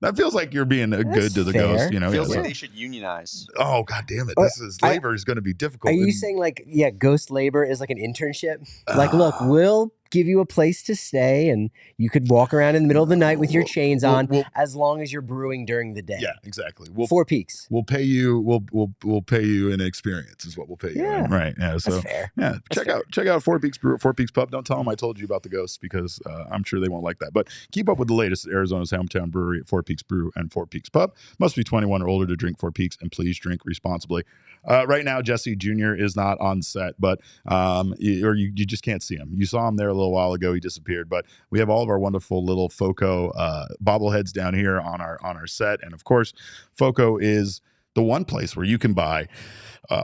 That feels like you're being good to the ghost. You know, feels like they should unionize. Oh, God damn it! Labor is going to be difficult. Are you saying like ghost labor is like an internship? Like, look, we'll give you a place to stay, and you could walk around in the middle of the night with your chains on, as long as you're brewing during the day. Yeah, exactly. Four Peaks. We'll pay you. We'll pay you an experience. Is what we'll pay you. Yeah, in. Right. Yeah. So that's fair. Yeah, check out Four Peaks Brew, Four Peaks Pub. Don't tell them I told you about the ghosts because I'm sure they won't like that. But keep up with the latest at Arizona's hometown brewery at Four Peaks Brew and Four Peaks Pub. Must be 21 or older to drink Four Peaks, and please drink responsibly. Right now, Jesse Jr. is not on set, but you just can't see him. You saw him there a little while ago. He disappeared, but we have all of our wonderful little Foco bobbleheads down here on our set, and of course, Foco is the one place where you can buy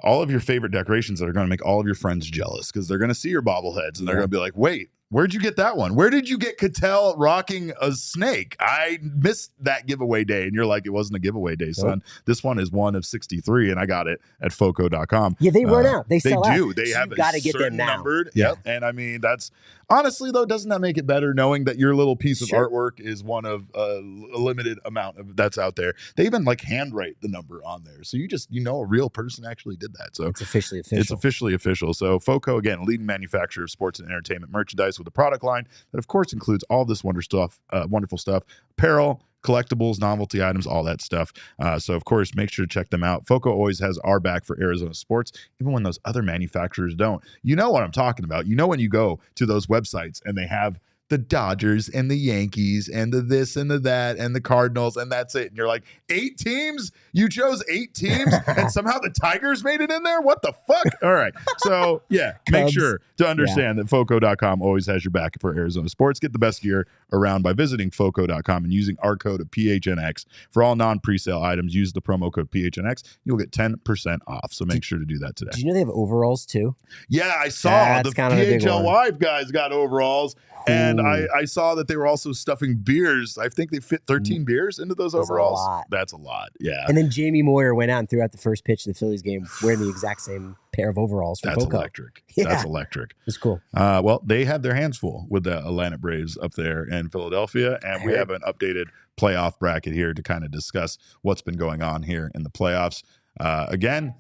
all of your favorite decorations that are going to make all of your friends jealous because they're going to see your bobbleheads and they're going to be like, wait, where'd you get that one? Where did you get Cattell rocking a snake? I missed that giveaway day. And you're like, it wasn't a giveaway day, son. This one is one of 63, and I got it at Foco.com. Yeah, they run out. They sell out. They do. They have a gotta get them now. Numbered. Yep. And I mean, that's honestly, though, doesn't that make it better knowing that your little piece of artwork is one of a limited amount of that's out there? They even like handwrite the number on there. So a real person actually did that. So it's officially official. It's officially official. So Foco, again, leading manufacturer of sports and entertainment merchandise with a product line that, of course, includes all this wonderful stuff, apparel, collectibles, novelty items, all that stuff. So, of course, make sure to check them out. Foco always has our back for Arizona sports, even when those other manufacturers don't. You know what I'm talking about. You know when you go to those websites and they have the Dodgers and the Yankees and the this and the that and the Cardinals, and that's it. And you're like, 8 teams? You chose 8 teams and somehow the Tigers made it in there? What the fuck? All right. So, yeah, make sure to understand that Foco.com always has your back for Arizona sports. Get the best gear around by visiting Foco.com and using our code of PHNX. For all non-presale items, use the promo code PHNX. You'll get 10% off. So make sure to do that today. Do you know they have overalls too? Yeah, I saw the PHLY guys got overalls. And Ooh. I saw that they were also stuffing beers. I think they fit 13 beers into those overalls. That's a lot. Yeah. And then Jamie Moyer went out and threw out the first pitch of the Phillies game wearing the exact same pair of overalls from That's Foco. electric. Yeah. That's electric. It's cool. Well, they had their hands full with the Atlanta Braves up there in Philadelphia. And we have an updated playoff bracket here to kind of discuss what's been going on here in the playoffs. Again,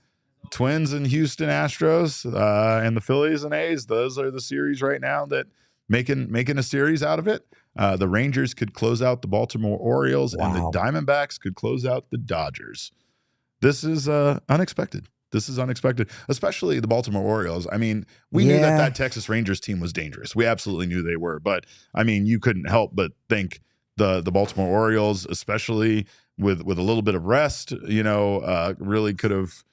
Twins and Houston Astros and the Phillies and A's. Those are the series right now that making a series out of it. The Rangers could close out the Baltimore Orioles, and the Diamondbacks could close out the Dodgers. This is unexpected. This is unexpected, especially the Baltimore Orioles. I mean, we knew that Texas Rangers team was dangerous. We absolutely knew they were. But, I mean, you couldn't help but think the Baltimore Orioles, especially with a little bit of rest, really could have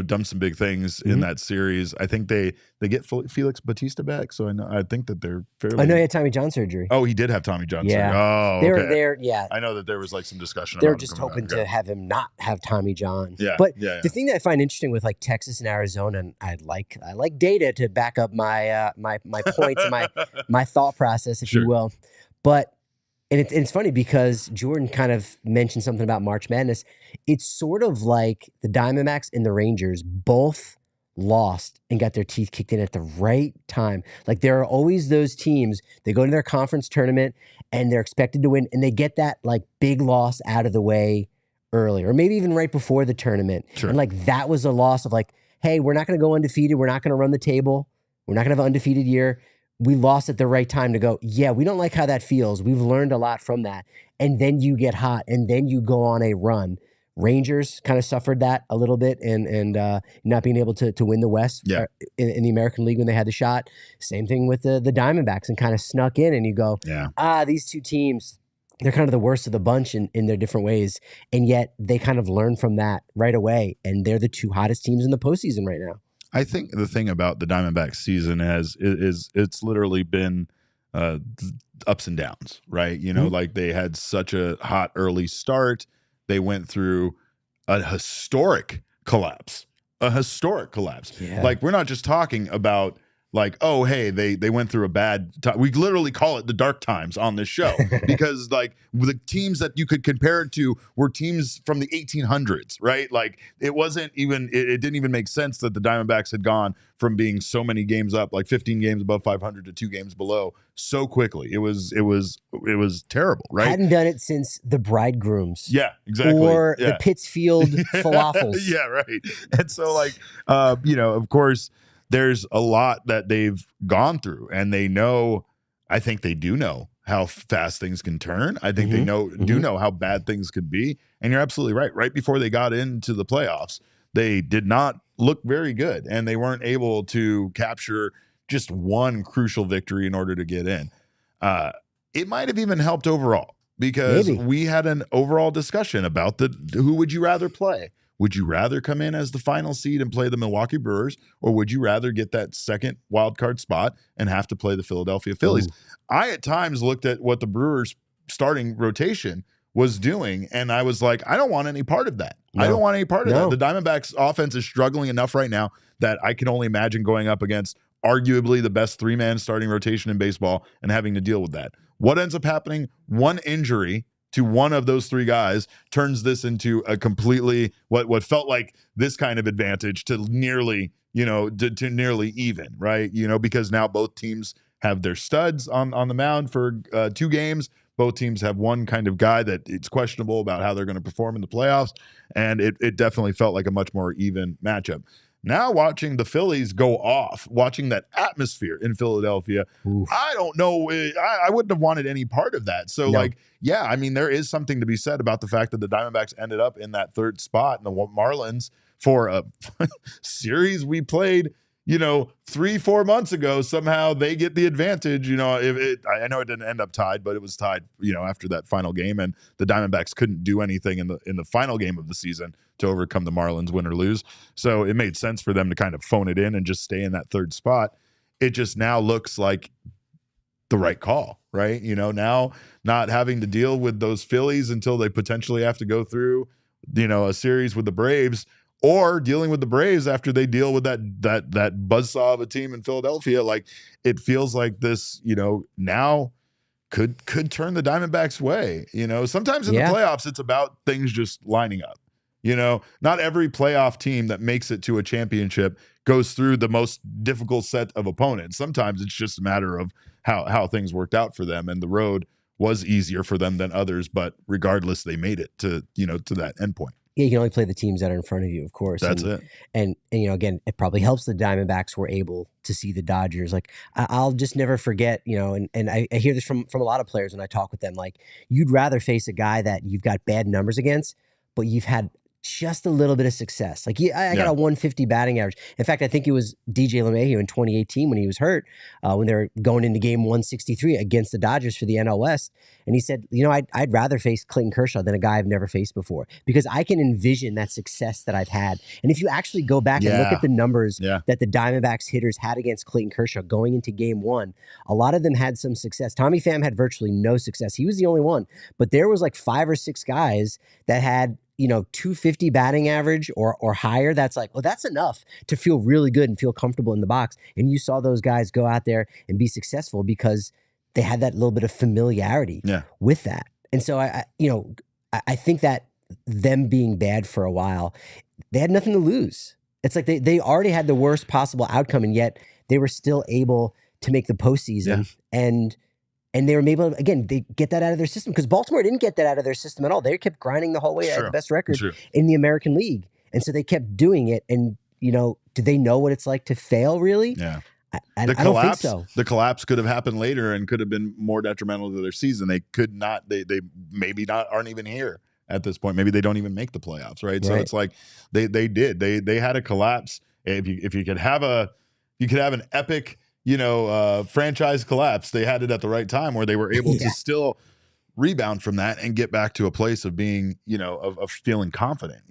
done some big things in that series. I think they get Felix Bautista back, so I think that they're fairly. I know he had Tommy John surgery. Oh, he did have Tommy John surgery. Yeah. Oh, okay. Yeah. I know that there was like some discussion. They were about just him coming hoping back. to have him not have Tommy John. Yeah. But the thing that I find interesting with like Texas and Arizona, and I like data to back up my my points and my thought process, if you will. But and it's funny because Jordan kind of mentioned something about March Madness. It's sort of like the Diamondbacks and the Rangers both lost and got their teeth kicked in at the right time. Like there are always those teams, they go to their conference tournament and they're expected to win and they get that like big loss out of the way early or maybe even right before the tournament. And like that was a loss of like, hey, we're not going to go undefeated. We're not going to run the table. We're not going to have an undefeated year. We lost at the right time to go, yeah, we don't like how that feels. We've learned a lot from that. And then you get hot and then you go on a run. Rangers kind of suffered that a little bit and not being able to win the West in the American League when they had the shot. Same thing with the Diamondbacks and kind of snuck in and you go, these two teams, they're kind of the worst of the bunch in their different ways. And yet they kind of learn from that right away. And they're the two hottest teams in the postseason right now. I think the thing about the Diamondbacks season is it's literally been ups and downs, right? Like they had such a hot early start. They went through a historic collapse. Yeah. Like we're not just talking about like, oh, hey, they went through a bad time. We literally call it the dark times on this show because like the teams that you could compare it to were teams from the 1800s, right? Like it wasn't even, it didn't even make sense that the Diamondbacks had gone from being so many games up, like 15 games above 500 to 2 games below so quickly. It was terrible, right? Hadn't done it since the Bridegrooms. Yeah, exactly. Or the Pittsfield Falafels. Yeah, right. And so like, of course, there's a lot that they've gone through and they know, I think they do know how fast things can turn. I think they do know how bad things could be. And you're absolutely right. Right before they got into the playoffs, they did not look very good and they weren't able to capture just one crucial victory in order to get in. It might have even helped overall because we had an overall discussion about who would you rather play? Would you rather come in as the final seed and play the Milwaukee Brewers, or would you rather get that second wild card spot and have to play the Philadelphia Phillies? Ooh. I at times looked at what the Brewers starting rotation was doing, and I was like, I don't want any part of that. No. I don't want any part of that. The Diamondbacks offense is struggling enough right now that I can only imagine going up against arguably the best 3-man starting rotation in baseball and having to deal with that. What ends up happening? One injury to one of those 3 guys turns this into a completely what felt like this kind of advantage to nearly, to nearly even, right? Because now both teams have their studs on the mound for 2 games. Both teams have one kind of guy that it's questionable about how they're going to perform in the playoffs. And it definitely felt like a much more even matchup. Now watching the Phillies go off, watching that atmosphere in Philadelphia, I don't know. I wouldn't have wanted any part of that. So, there is something to be said about the fact that the Diamondbacks ended up in that 3rd spot in the Marlins for a series we played, 3-4 months ago, somehow they get the advantage. I know it didn't end up tied, but it was tied, after that final game, and the Diamondbacks couldn't do anything in the final game of the season to overcome the Marlins, win or lose. So it made sense for them to kind of phone it in and just stay in that third spot. It just now looks like the right call, right? Now not having to deal with those Phillies until they potentially have to go through, a series with the Braves, or dealing with the Braves after they deal with that buzzsaw of a team in Philadelphia. Like, it feels like this, now could turn the Diamondbacks' way. Sometimes in the playoffs, it's about things just lining up. Not every playoff team that makes it to a championship goes through the most difficult set of opponents. Sometimes it's just a matter of how things worked out for them, and the road was easier for them than others. But regardless, they made it to that endpoint. Yeah, you can only play the teams that are in front of you, of course. That's it. And again, it probably helps the Diamondbacks were able to see the Dodgers. Like, I'll just never forget, and I hear this from a lot of players when I talk with them. Like, you'd rather face a guy that you've got bad numbers against, but you've had just a little bit of success. Like, I got a 150 batting average. In fact, I think it was DJ LeMahieu in 2018 when he was hurt, when they were going into game 163 against the Dodgers for the NL West. And he said, I'd rather face Clayton Kershaw than a guy I've never faced before, because I can envision that success that I've had. And if you actually go back and look at the numbers that the Diamondbacks hitters had against Clayton Kershaw going into game one, a lot of them had some success. Tommy Pham had virtually no success. He was the only one, but there was like 5 or 6 guys that had 250 batting average or higher. That's like, well, that's enough to feel really good and feel comfortable in the box. And you saw those guys go out there and be successful because they had that little bit of familiarity with that. And so I think that them being bad for a while, they had nothing to lose. It's like they already had the worst possible outcome, and yet they were still able to make the postseason. And they were able to, again, they get that out of their system, because Baltimore didn't get that out of their system at all. They kept grinding the whole way at the best record in the American League. And so they kept doing it. And, do they know what it's like to fail, really? Yeah. I don't think so. The collapse could have happened later and could have been more detrimental to their season. They could not, they maybe aren't even here at this point. Maybe they don't even make the playoffs, right? So it's like they had a collapse. If you could have an epic, franchise collapse, they had it at the right time where they were able to still rebound from that and get back to a place of being, of feeling confident.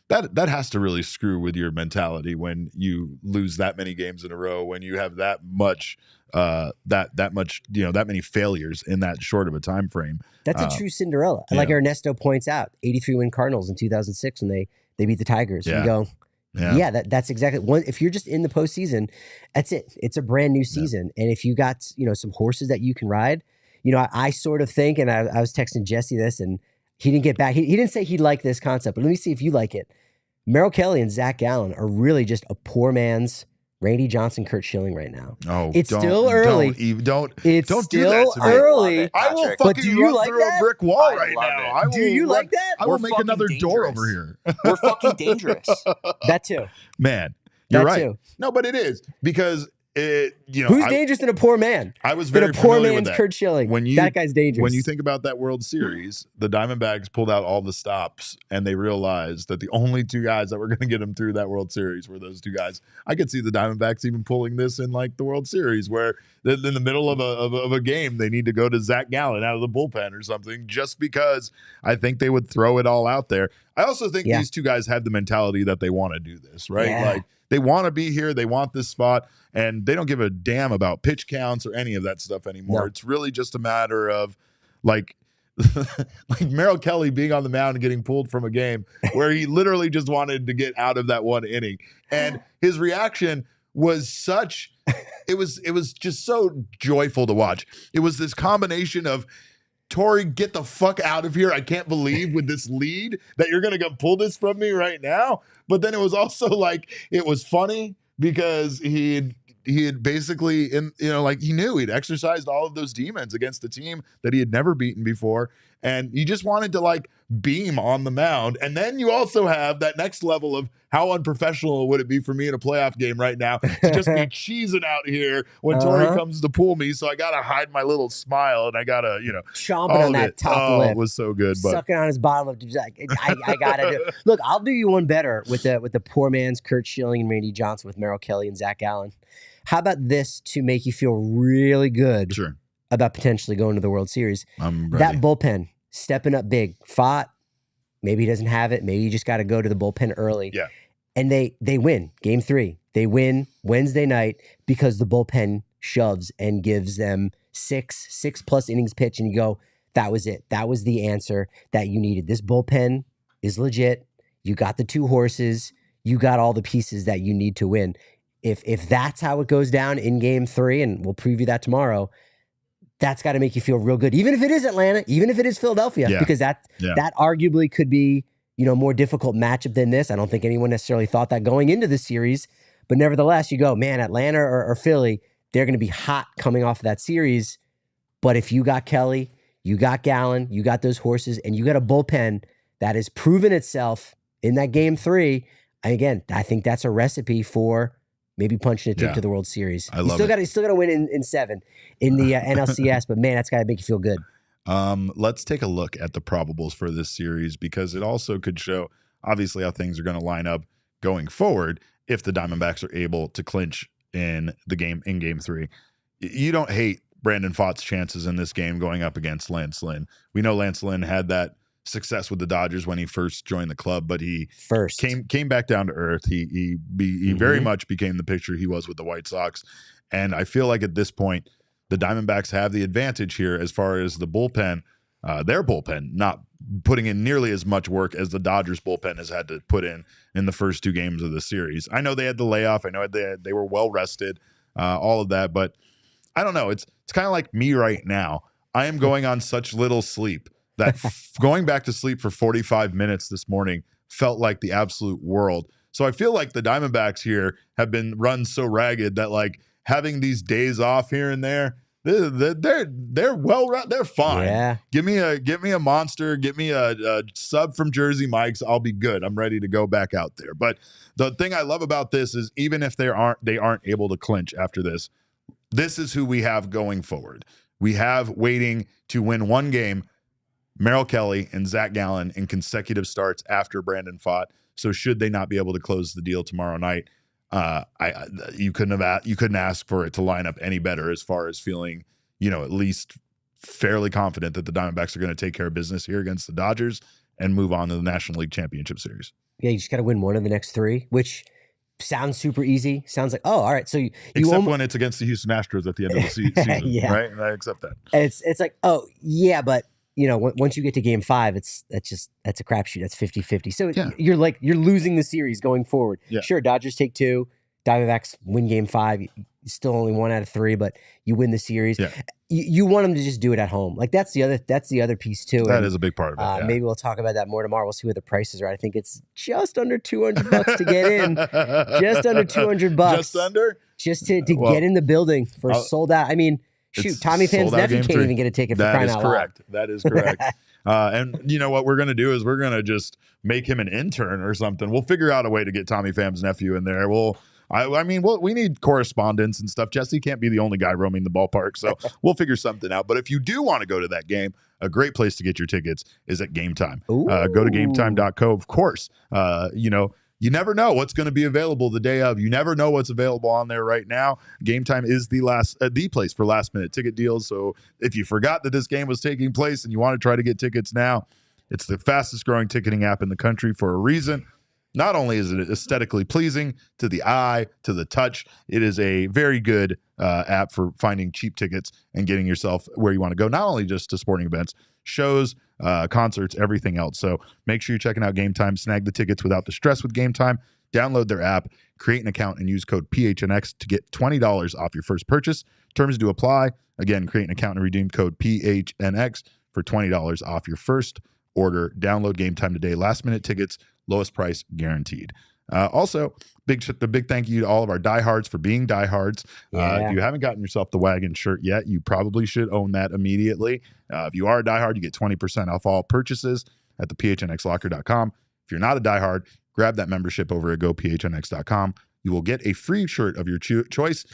That has to really screw with your mentality when you lose that many games in a row, when you have that much, that many failures in that short of a time frame. That's a true Cinderella. Like Ernesto points out, 83 win Cardinals in 2006 when they beat the Tigers. You go, that's exactly one. If you're just in the postseason, that's it. It's a brand new season. And if you got, some horses that you can ride, I sort of think, and I was texting Jesse this, and he didn't get back. He didn't say he'd like this concept, but let me see if you like it. Merrill Kelly and Zach Gallen are really just a poor man's Randy Johnson, Kurt Schilling right now. Oh, it's still early. Don't do that to early. I will fucking run through a brick wall right now. Do you like that? I will make another door over here. We're fucking dangerous. That too. Man, you're right. Too. No, but it is, because who's dangerous than a poor man? I was very than a poor familiar man's with that. Kurt Schilling. That guy's dangerous. When you think about that World Series, the Diamondbacks pulled out all the stops, and they realized that the only 2 guys that were going to get them through that World Series were those 2 guys. I could see the Diamondbacks even pulling this in like the World Series, where in the middle of a game they need to go to Zach Gallen out of the bullpen or something, just because I think they would throw it all out there. I also think these 2 guys have the mentality that they want to do this, right? Yeah. Like, they want to be here. They want this spot, and they don't give a damn about pitch counts or any of that stuff anymore. No. It's really just a matter of like Merrill Kelly being on the mound and getting pulled from a game where he literally just wanted to get out of that one inning. And his reaction was it was just so joyful to watch. It was this combination of, Torrey, get the fuck out of here. I can't believe with this lead that you're going to pull this from me right now. But then it was also like, it was funny because he basically he knew he'd exercised all of those demons against a team that he had never beaten before, and you just wanted to like beam on the mound. And then you also have that next level of how unprofessional would it be for me in a playoff game right now to just be cheesing out here when Torrey comes to pull me, so I gotta hide my little smile and I gotta chomping on that top lip. It was so good, but sucking on his bottom lip. Like, I gotta do. Look, I'll do you one better with the poor man's Kurt Schilling and Randy Johnson with Merrill Kelly and Zach Gallen. How about this to make you feel really good about potentially going to the World Series? I'm ready. That bullpen stepping up big. Fought. Maybe he doesn't have it. Maybe you just got to go to the bullpen early. Yeah. And they win Game 3. They win Wednesday night because the bullpen shoves and gives them six plus innings pitch, and you go, that was it. That was the answer that you needed. This bullpen is legit. You got the 2 horses. You got all the pieces that you need to win. If that's how it goes down in Game 3, and we'll preview that tomorrow, that's got to make you feel real good. Even if it is Atlanta, even if it is Philadelphia, because that arguably could be more difficult matchup than this. I don't think anyone necessarily thought that going into the series, but nevertheless, you go, man, Atlanta or Philly, they're going to be hot coming off of that series. But if you got Kelly, you got Gallen, you got those horses, and you got a bullpen that has proven itself in that Game 3, again, I think that's a recipe for maybe punching a ticket to the World Series. I love it. You still got to win in 7 in the NLCS, but man, that's got to make you feel good. Let's take a look at the probables for this series, because it also could show obviously how things are going to line up going forward if the Diamondbacks are able to clinch in Game 3. You don't hate Brandon Pfaadt's chances in this game going up against Lance Lynn. We know Lance Lynn had that success with the Dodgers when he first joined the club, but he came back down to earth. He very much became the pitcher he was with the White Sox. And I feel like at this point, the Diamondbacks have the advantage here as far as the bullpen, their bullpen, not putting in nearly as much work as the Dodgers bullpen has had to put in the first 2 games of the series. I know they had the layoff. I know they were well rested, all of that, but I don't know. It's kind of like me right now. I am going on such little sleep that going back to sleep for 45 minutes this morning felt like the absolute world. So I feel like the Diamondbacks here have been run so ragged that like having these days off here and there, they're well, they're fine. Yeah. Give me a monster, give me a sub from Jersey Mike's. I'll be good. I'm ready to go back out there. But the thing I love about this is even if they aren't able to clinch after this, this is who we have going forward. We have waiting to win 1 game, Merrill Kelly and Zach Gallen in consecutive starts after Brandon Pfaadt. So should they not be able to close the deal tomorrow night, you couldn't ask for it to line up any better as far as feeling, at least fairly confident that the Diamondbacks are going to take care of business here against the Dodgers and move on to the National League Championship Series. Yeah, you just got to win 1 of the next 3, which sounds super easy. Sounds like, oh, all right. So except when it's against the Houston Astros at the end of the season, right? And I accept that. It's like, oh yeah, but once you get to Game 5, that's a crapshoot. That's 50-50. So you're losing the series going forward. Yeah. Sure, Dodgers take 2, Diamondbacks win Game 5. You still only 1 out of 3, but you win the series. Yeah. You want them to just do it at home. Like that's the other piece too. That is a big part of it. Maybe we'll talk about that more tomorrow. We'll see what the prices are. I think it's just under $200 to get in. Just under $200. Just under? Just to get in the building for sold out. I mean, shoot, Tommy Pham's nephew can't even get a ticket for crying out loud. That is correct. And you know what we're going to do is we're going to just make him an intern or something. We'll figure out a way to get Tommy Pham's nephew in there. We need correspondence and stuff. Jesse can't be the only guy roaming the ballpark, so we'll figure something out. But if you do want to go to that game, a great place to get your tickets is at Game Time. Go to gametime.co. Of course, you never know what's going to be available the day of. You never know what's available on there right now. Game Time is the place for last-minute ticket deals. So if you forgot that this game was taking place and you want to try to get tickets now, it's the fastest-growing ticketing app in the country for a reason. Not only is it aesthetically pleasing to the eye, to the touch, it is a very good app for finding cheap tickets and getting yourself where you want to go, not only just to sporting events, shows, concerts, everything else. So make sure you're checking out Game Time. Snag the tickets without the stress with Game Time. Download their app, create an account, and use code PHNX to get $20 off your first purchase. Terms do apply. Again, create an account and redeem code PHNX for $20 off your first order. Download Game Time today. Last-minute tickets, lowest price guaranteed. Also, the big thank you to all of our diehards for being diehards. If you haven't gotten yourself the Wagon shirt yet, you probably should own that immediately. If you are a diehard, you get 20% off all purchases at the phnxlocker.com. If you're not a diehard, grab that membership over at gophnx.com. You will get a free shirt of your choice.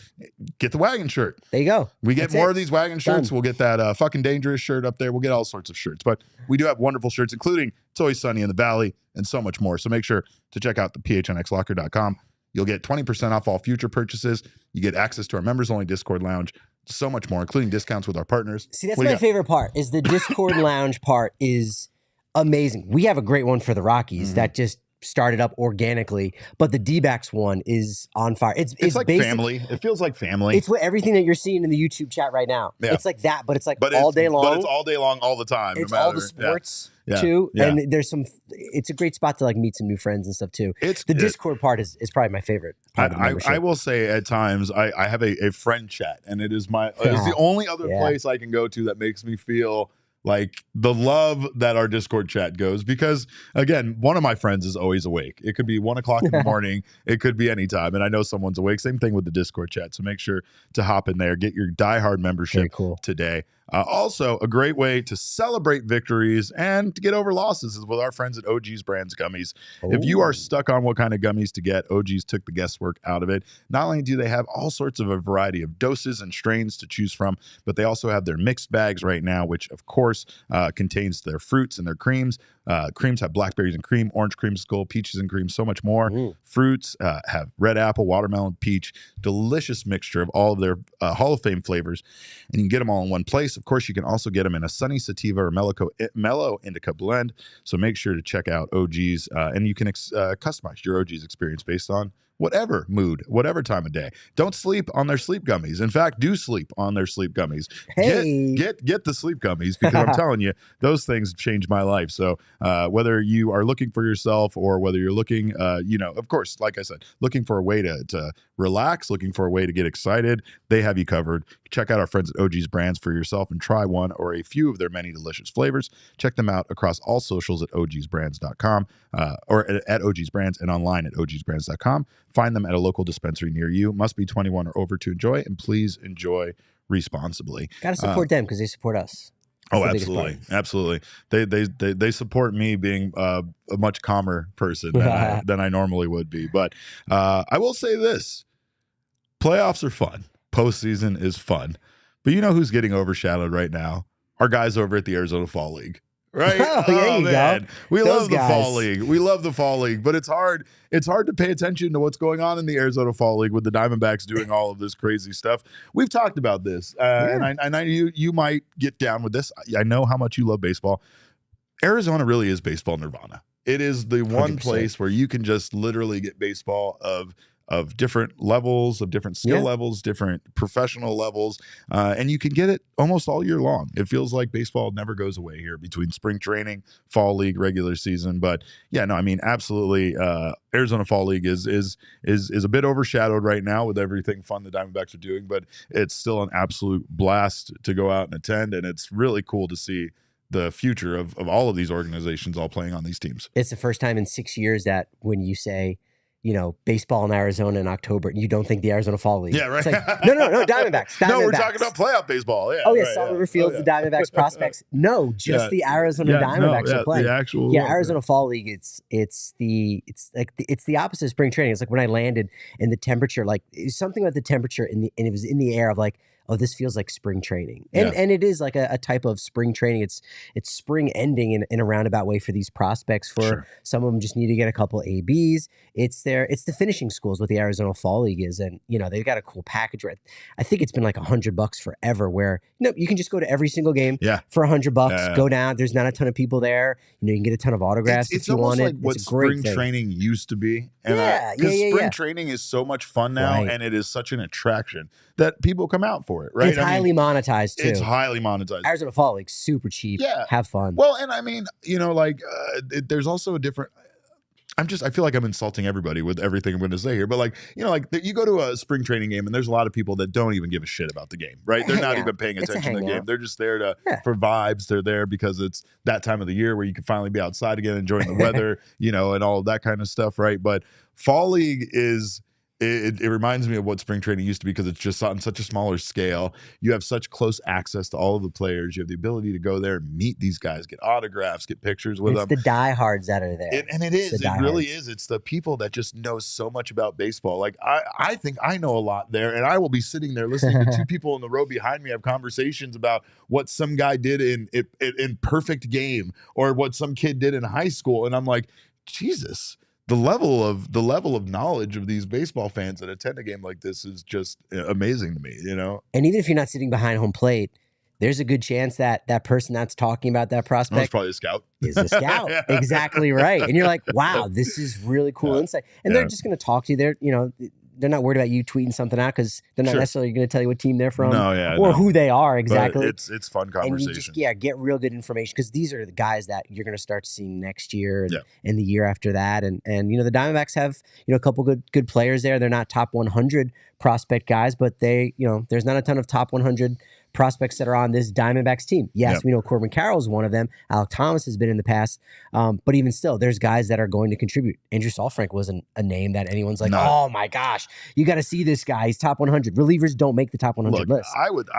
Get the Wagon shirt. There you go. We get more of these Wagon shirts. We'll get that fucking dangerous shirt up there. We'll get all sorts of shirts. But we do have wonderful shirts, including It's Always Sunny in the Valley and so much more. So make sure to check out the phnxlocker.com. You'll get 20% off all future purchases. You get access to our members-only Discord lounge. So much more, including discounts with our partners. See, that's my favorite part, is the Discord lounge part is amazing. We have a great one for the Rockies that just started up organically, but the D-backs one is on fire. It's like family. It feels like family. It's what everything that you're seeing in the YouTube chat right now. Yeah. It's like that, but it's like all day long. But it's all day long, all the time. It's all the sports too. Yeah. And there's it's a great spot to like meet some new friends and stuff too. The Discord part is probably my favorite part of the membership. I will say at times I have a friend chat, and it is it's the only other place I can go to that makes me feel like the love that our Discord chat goes, because again, one of my friends is always awake. It could be 1 o'clock in the morning. It could be anytime. And I know someone's awake. Same thing with the Discord chat. So make sure to hop in there, get your diehard membership today. Also, a great way to celebrate victories and to get over losses is with our friends at OG's Brands Gummies. Ooh. If you are stuck on what kind of gummies to get, OG's took the guesswork out of it. Not only do they have all sorts of a variety of doses and strains to choose from, but they also have their mixed bags right now, which of course contains their fruits and their creams. Creams have blackberries and cream, orange creamsicle, peaches and cream, so much more. Ooh. Fruits have red apple, watermelon, peach, delicious mixture of all of their Hall of Fame flavors. And you can get them all in one place. Of course, you can also get them in a sunny sativa or mellow indica blend. So make sure to check out OG's, and you can customize your OG's experience based on whatever mood, whatever time of day. Don't sleep on their sleep gummies. In fact, do sleep on their sleep gummies. Hey. Get the sleep gummies, because I'm telling you, those things changed my life. So whether you are looking for yourself or whether you're looking, of course, like I said, looking for a way to relax, looking for a way to get excited, they have you covered. Check out our friends at OG's Brands for yourself and try one or a few of their many delicious flavors. Check them out across all socials at ogsbrands.com or at OG's Brands and online at ogsbrands.com. Find them at a local dispensary near you. Must be 21 or over to enjoy, and please enjoy responsibly. Got to support them because they support us. That's absolutely. They support me being a much calmer person than I normally would be. But I will say this: playoffs are fun. Postseason is fun. But you know who's getting overshadowed right now? Our guys over at the Arizona Fall League. Right? Oh, man. We love the Fall League. We love the Fall League, but it's hard to pay attention to what's going on in the Arizona Fall League with the Diamondbacks doing all of this crazy stuff. We've talked about this, and I know you might get down with this. I know how much you love baseball. Arizona really is baseball nirvana. It is the one 100%. Place where you can just literally get baseball of different levels, of different skill levels, different professional levels, and you can get it almost all year long. It feels like baseball never goes away here between spring training, fall league, regular season. But absolutely, Arizona Fall League is a bit overshadowed right now with everything fun the Diamondbacks are doing, but it's still an absolute blast to go out and attend, and it's really cool to see the future of all of these organizations all playing on these teams. It's the first time in 6 years that when you say, baseball in Arizona in October, you don't think the Arizona Fall League. Yeah, right. It's like, no, Diamondbacks. No, we're talking about playoff baseball. Yeah. Oh, yeah, Salt River Fields, the Diamondbacks prospects. No, just the Arizona Diamondbacks are playing. The actual Arizona Fall League. It's the opposite of spring training. It's like when I landed and the temperature, like something about the temperature and it was in the air of like, oh, this feels like spring training. And it is like a type of spring training. It's spring ending in a roundabout way for these prospects. Some of them just need to get a couple ABs. It's the finishing schools, what the Arizona Fall League is. And, they've got a cool package. Right? I think it's been like $100 forever where, you can just go to every single game for $100, go down. There's not a ton of people there. You can get a ton of autographs if you want it. It's what spring training used to be. And spring training is so much fun now, and it is such an attraction that people come out for it, right? It's highly monetized too. It's highly monetized. Arizona Fall League, super cheap. Yeah. Have fun. Well, and there's also a different, I feel like I'm insulting everybody with everything I'm going to say here, but like, like you go to a spring training game and there's a lot of people that don't even give a shit about the game, right? They're not even paying attention to the game. They're just there for vibes. They're there because it's that time of the year where you can finally be outside again, enjoying the weather, and all of that kind of stuff, right? But fall league is, it reminds me of what spring training used to be because it's just on such a smaller scale. You have such close access to all of the players. You have the ability to go there and meet these guys, get autographs, get pictures with them. It's the diehards that are there. It really is. It's the people that just know so much about baseball. Like I think I know a lot there, and I will be sitting there listening to two people in the row behind me have conversations about what some guy did in perfect game or what some kid did in high school, and I'm like, Jesus. The level of knowledge of these baseball fans that attend a game like this is just amazing to me, And even if you're not sitting behind home plate, there's a good chance that that person that's talking about that prospect is probably a scout. Is a scout. Yeah. Exactly right. And you're like, wow, this is really cool insight. And they're just going to talk to you. They're not worried about you tweeting something out because they're not necessarily going to tell you what team they're from or who they are exactly. But it's fun conversation. And you just get real good information because these are the guys that you're going to start seeing next year and the year after that. And the Diamondbacks have a couple good players there. They're not top 100 prospect guys, but they there's not a ton of top 100 prospects that are on this Diamondbacks team. Yes, we know Corbin Carroll is one of them. Alec Thomas has been in the past. But even still, there's guys that are going to contribute. Andrew Saalfrank wasn't a name that anyone's like, oh my gosh, you got to see this guy. He's top 100. Relievers don't make the top 100 list. I would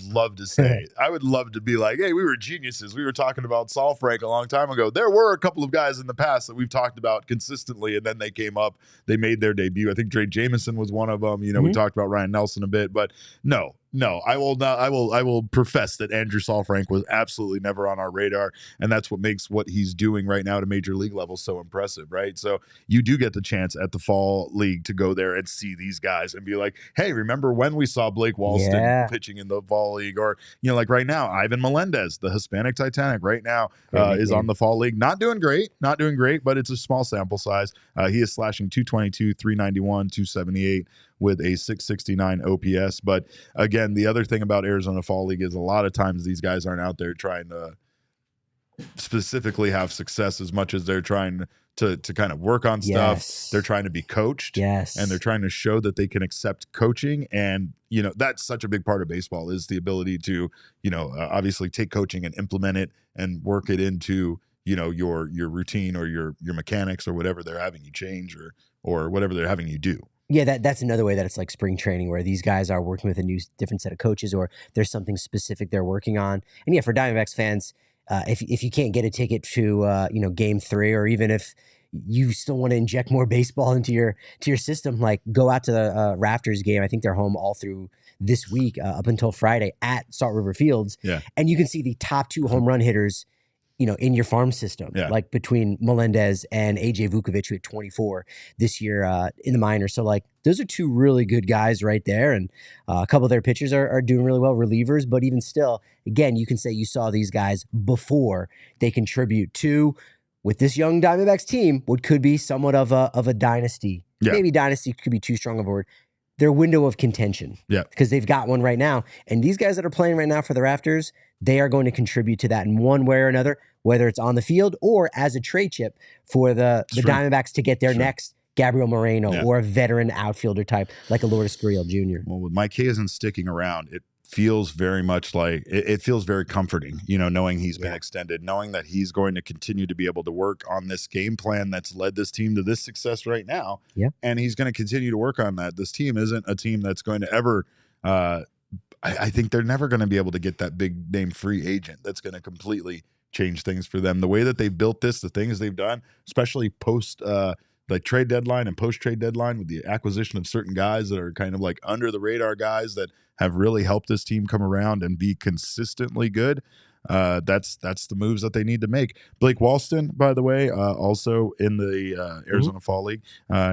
love to say, I would love to be like, hey, we were geniuses. We were talking about Saalfrank a long time ago. There were a couple of guys in the past that we've talked about consistently, and then they came up, they made their debut. I think Dre Jameson was one of them. We talked about Ryan Nelson a bit, but no, I will not. I will profess that Andrew Saalfrank was absolutely never on our radar, and that's what makes what he's doing right now at a major league level so impressive, right? So you do get the chance at the fall league to go there and see these guys and be like, hey, remember when we saw Blake Walston pitching in the fall league, or like right now, Ivan Melendez, the Hispanic Titanic, right now is on the fall league, not doing great, but it's a small sample size. He is slashing 222, 391, 278. With a 669 OPS. But again, the other thing about Arizona Fall League is a lot of times these guys aren't out there trying to specifically have success as much as they're trying to kind of work on stuff. They're trying to be coached. And they're trying to show that they can accept coaching. And, that's such a big part of baseball is the ability to, obviously take coaching and implement it and work it into, your routine or your mechanics or whatever they're having you change or whatever they're having you do. Yeah, that's another way that it's like spring training where these guys are working with a different set of coaches or there's something specific they're working on. And yeah, for Diamondbacks fans, if you can't get a ticket to Game 3, or even if you still want to inject more baseball into your system, like go out to the Raptors game. I think they're home all through this week up until Friday at Salt River Fields. Yeah. And you can see the top 2 home run hitters in your farm system, like between Melendez and AJ Vukovic, who had 24 this year in the minors. So like those are 2 really good guys right there. And a couple of their pitchers are doing really well, relievers, but even still, again, you can say you saw these guys before they contribit to, with this young Diamondbacks team, what could be somewhat of a dynasty. Maybe dynasty could be too strong of a word. Their window of contention. Because they've got one right now. And these guys that are playing right now for the Raptors, they are going to contribute to that in one way or another, whether it's on the field or as a trade chip for the Diamondbacks to get their next Gabriel Moreno or a veteran outfielder type like a Lourdes Gurriel Jr. Well, with Mike Hazen sticking around, it feels very much like it feels very comforting, knowing he's been extended, knowing that he's going to continue to be able to work on this game plan that's led this team to this success right now. And he's going to continue to work on that. This team isn't a team that's going to ever I think they're never going to be able to get that big name free agent that's going to completely change things for them. The way that they've built this, the things they've done, especially post like trade deadline and post trade deadline with the acquisition of certain guys that are kind of like under the radar guys that have really helped this team come around and be consistently good. That's the moves that they need to make. Blake Walston, by the way, also in the Arizona Fall League,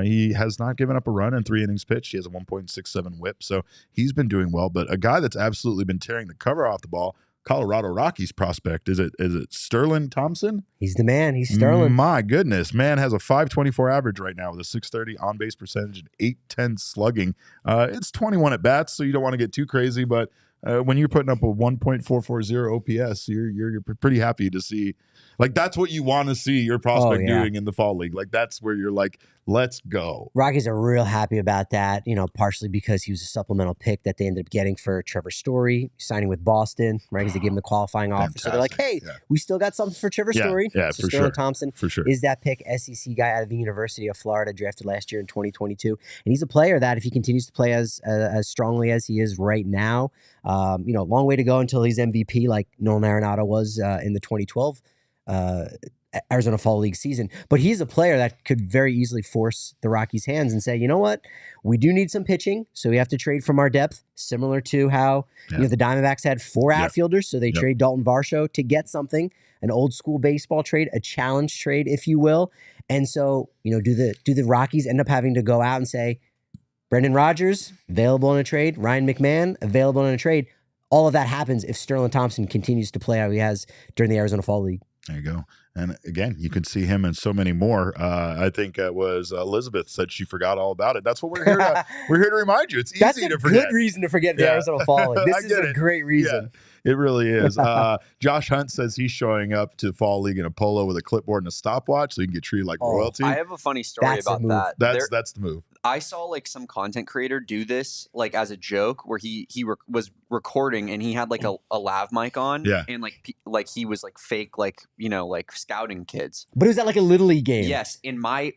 he has not given up a run in 3 innings pitched. He has a 1.67 whip, so he's been doing well. But a guy that's absolutely been tearing the cover off the ball, Colorado Rockies prospect, is it Sterling Thompson? He's the man. He's Sterling. My goodness, man has a 5.24 average right now with a 630 on base percentage and 810 slugging. It's 21 at bats, so you don't want to get too crazy, but when you're putting up a 1.440 OPS, you're pretty happy to see. Like, that's what you want to see your prospect doing in the fall league. Like, that's where you're like, let's go. Rockies are real happy about that, partially because he was a supplemental pick that they ended up getting for Trevor Story, signing with Boston. Rockies, they gave him the qualifying offer. So they're like, hey, we still got something for Trevor Story. Yeah, so for Sterling sure. Thompson For sure. is that pick, SEC guy out of the University of Florida, drafted last year in 2022. And he's a player that, if he continues to play as strongly as he is right now, long way to go until he's MVP like Nolan Arenado was in the 2012 Arizona Fall League season. But he's a player that could very easily force the Rockies' hands and say, you know what, we do need some pitching, so we have to trade from our depth, similar to how the Diamondbacks had 4 outfielders, so they trade Dalton Varsho to get something, an old school baseball trade, a challenge trade, if you will. And so, do the Rockies end up having to go out and say, Brendan Rodgers, available in a trade, Ryan McMahon, available in a trade? All of that happens if Sterling Thompson continues to play how he has during the Arizona Fall League. There you go. And again, you can see him and so many more. I think it was Elizabeth said she forgot all about it. That's what we're here to remind you. It's easy to forget. That's a good reason to forget the Arizona Fall League. This is a great reason. Yeah, it really is. Josh Hunt says he's showing up to Fall League in a polo with a clipboard and a stopwatch so he can get treated like royalty. I have a funny story about that. That's the move. I saw like some content creator do this like as a joke where he was recording and he had like a lav mic on and like he was like fake like scouting kids. But it was at like a little league game. Yes, and my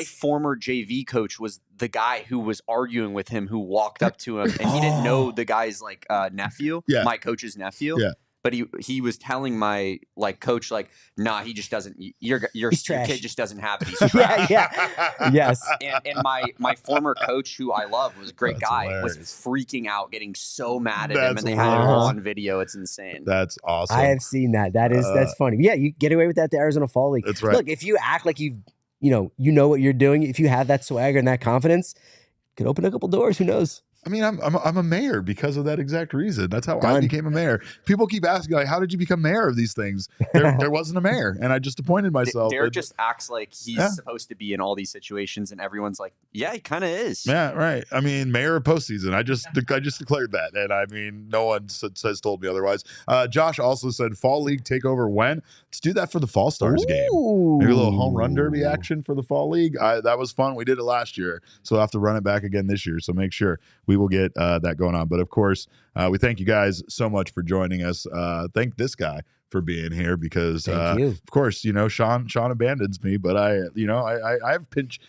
former JV coach was the guy who was arguing with him, who walked up to him and he didn't know the guy's like nephew, my coach's nephew. Yeah. But he was telling my coach nah, he just doesn't. Your kid just doesn't have it. He's trash. Yes. And my former coach, who I love, was a great guy, hilarious. Was freaking out, getting so mad at him, and they had it all on video. It's insane. That's awesome. I have seen that. That's funny. But yeah, you get away with that at the Arizona Fall League. That's right. Look, if you act like you know what you're doing, if you have that swagger and that confidence, could open a couple doors. Who knows? I mean, I'm a mayor because of that exact reason. That's how I became a mayor. People keep asking, like, how did you become mayor of these things? There wasn't a mayor, and I just appointed myself. Derek just acts like he's supposed to be in all these situations, and everyone's like, yeah, he kind of is. Yeah, right. I mean, mayor of postseason. I just declared that, and I mean, no one has told me otherwise. Josh also said Fall League takeover when? Let's do that for the Fall Stars game. Maybe a little home run derby action for the Fall League. That was fun. We did it last year, so we'll have to run it back again this year. So make sure we will get that going on. But of course, we thank you guys so much for joining us. Thank this guy for being here because of course, Sean abandons me, but I have pinch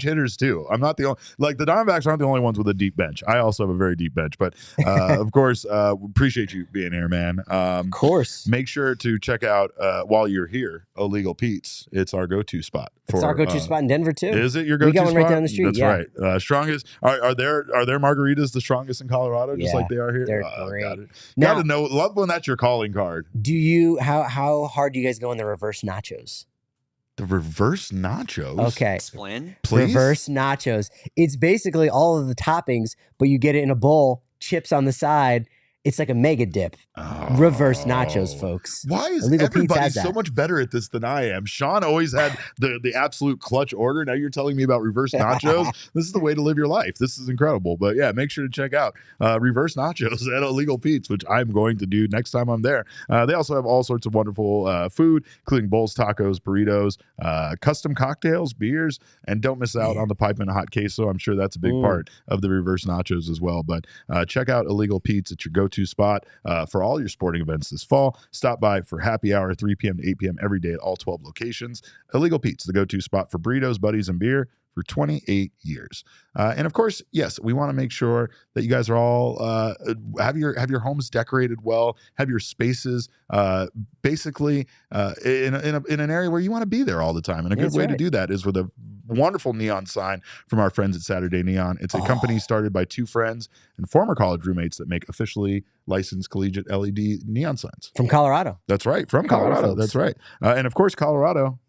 hitters too. I'm not the only, the Diamondbacks aren't the only ones with a deep bench. I also have a very deep bench, but of course, appreciate you being here, man. Of course. Make sure to check out while you're here, Illegal Pete's. It's our go-to spot. It's our go-to spot in Denver too. Is it your go-to spot? We got one right down the street. That's right. Strongest. Are their margaritas the strongest in Colorado, just like they are here? They're great. Got to know. Love when that's your calling card. Do you? How hard do you guys go on the reverse nachos? The reverse nachos? Okay. Explain. Please? Reverse nachos. It's basically all of the toppings, but you get it in a bowl, chips on the side. It's like a mega dip. Reverse nachos, folks. Why is Illegal everybody so much better at this than I am? Sean always had the absolute clutch order. Now you're telling me about reverse nachos? This is the way to live your life. This is incredible. But yeah, make sure to check out reverse nachos at Illegal Pete's, which I'm going to do next time I'm there. They also have all sorts of wonderful food, including bowls, tacos, burritos, custom cocktails, beers, and don't miss out on the pipe and hot queso. I'm sure that's a big part of the reverse nachos as well. But check out Illegal Pete's. It's your go-to spot for all your sporting events this fall. Stop by for happy hour 3 p.m. to 8 p.m. every day at all 12 locations. Illegal Pete's, the go-to spot for burritos, buddies, and beer for 28 years. And of course, yes, we want to make sure that you guys are all have your homes decorated well, have your spaces basically in an area where you want to be there all the time. And a good way to do that is with a wonderful neon sign from our friends at Saturday Neon. It's a company started by 2 friends and former college roommates that make officially licensed collegiate LED neon signs. From Colorado. That's right. From Colorado. That's right. And of course, Colorado,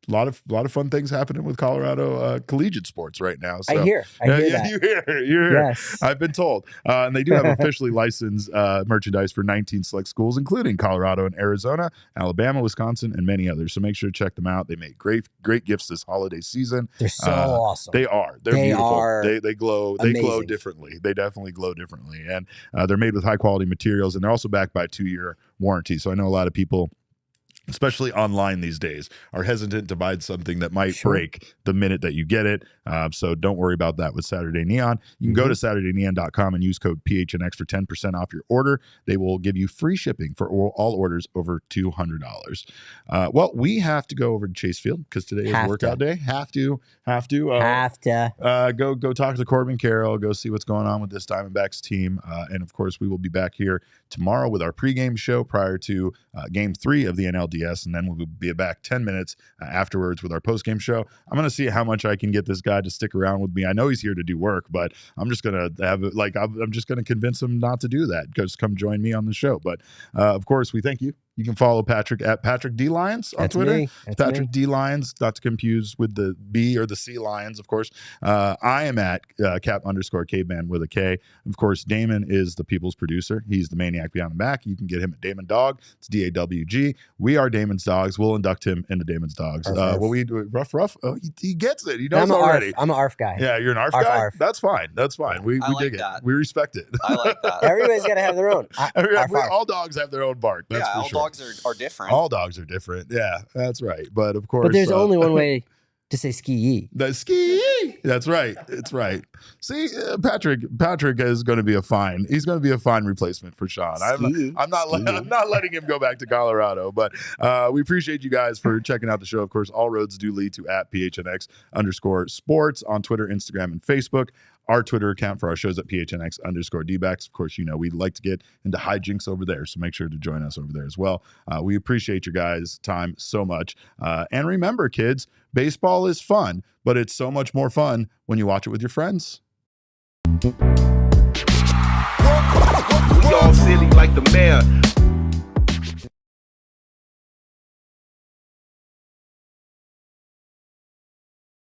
a lot of fun things happening with Colorado collegiate sports right now. So, I hear that. You hear. Yes. I've been told. And they do have officially licensed merchandise for 19 select schools, including Colorado and Arizona, Alabama, Wisconsin, and many others. So make sure to check them out. They make great gifts this holiday season. They're so awesome. They are. They're beautiful. They glow. They glow amazing. differently. They definitely glow differently. And they're made with high quality materials, and they're also backed by a 2-year warranty. So I know a lot of people, especially online these days, are hesitant to buy something that might break the minute that you get it. So don't worry about that with Saturday Neon. You can go to SaturdayNeon.com and use code PHNX for 10% off your order. They will give you free shipping for all orders over $200. Well, we have to go over to Chase Field because today is workout day. Have to. Go talk to Corbin Carroll. Go see what's going on with this Diamondbacks team. And of course, we will be back here tomorrow with our pregame show prior to Game 3 of the NLDS, and then we'll be back 10 minutes afterwards with our postgame show. I'm going to see how much I can get this guy to stick around with me. I know he's here to do work, but I'm just going to I'm just going to convince him not to do that. Just come join me on the show. But of course, we thank you. You can follow Patrick at Patrick D Lyons on Twitter. Patrick D Lyons, not to confuse with the B or the C Lyons, of course. I am at Cap_Caveman with a K. Of course, Damon is the people's producer. He's the maniac behind the back. You can get him at Damon Dog. It's DAWG. We are Damon's Dogs. We'll induct him into Damon's Dogs. What we do, rough. Oh, he gets it. He knows already. I'm an ARF guy. Yeah, you're an ARF guy. Arf. That's fine. We dig it. We respect it. I like that. Everybody's got to have their own. All dogs have their own bark. That's for sure. Dogs are different. All dogs are different. Yeah, that's right. But of course, but there's only one way to say ski. The ski. That's right. It's right. See, Patrick is going to be a fine. He's going to be a fine replacement for Sean. I'm not letting him go back to Colorado. But we appreciate you guys for checking out the show. Of course, all roads do lead to at PHNX_sports on Twitter, Instagram, and Facebook. Our Twitter account for our shows at PHNX_D-backs. Of course, we like to get into hijinks over there, so make sure to join us over there as well. We appreciate your guys' time so much. And remember, kids, baseball is fun, but it's so much more fun when you watch it with your friends. We all silly like the mayor.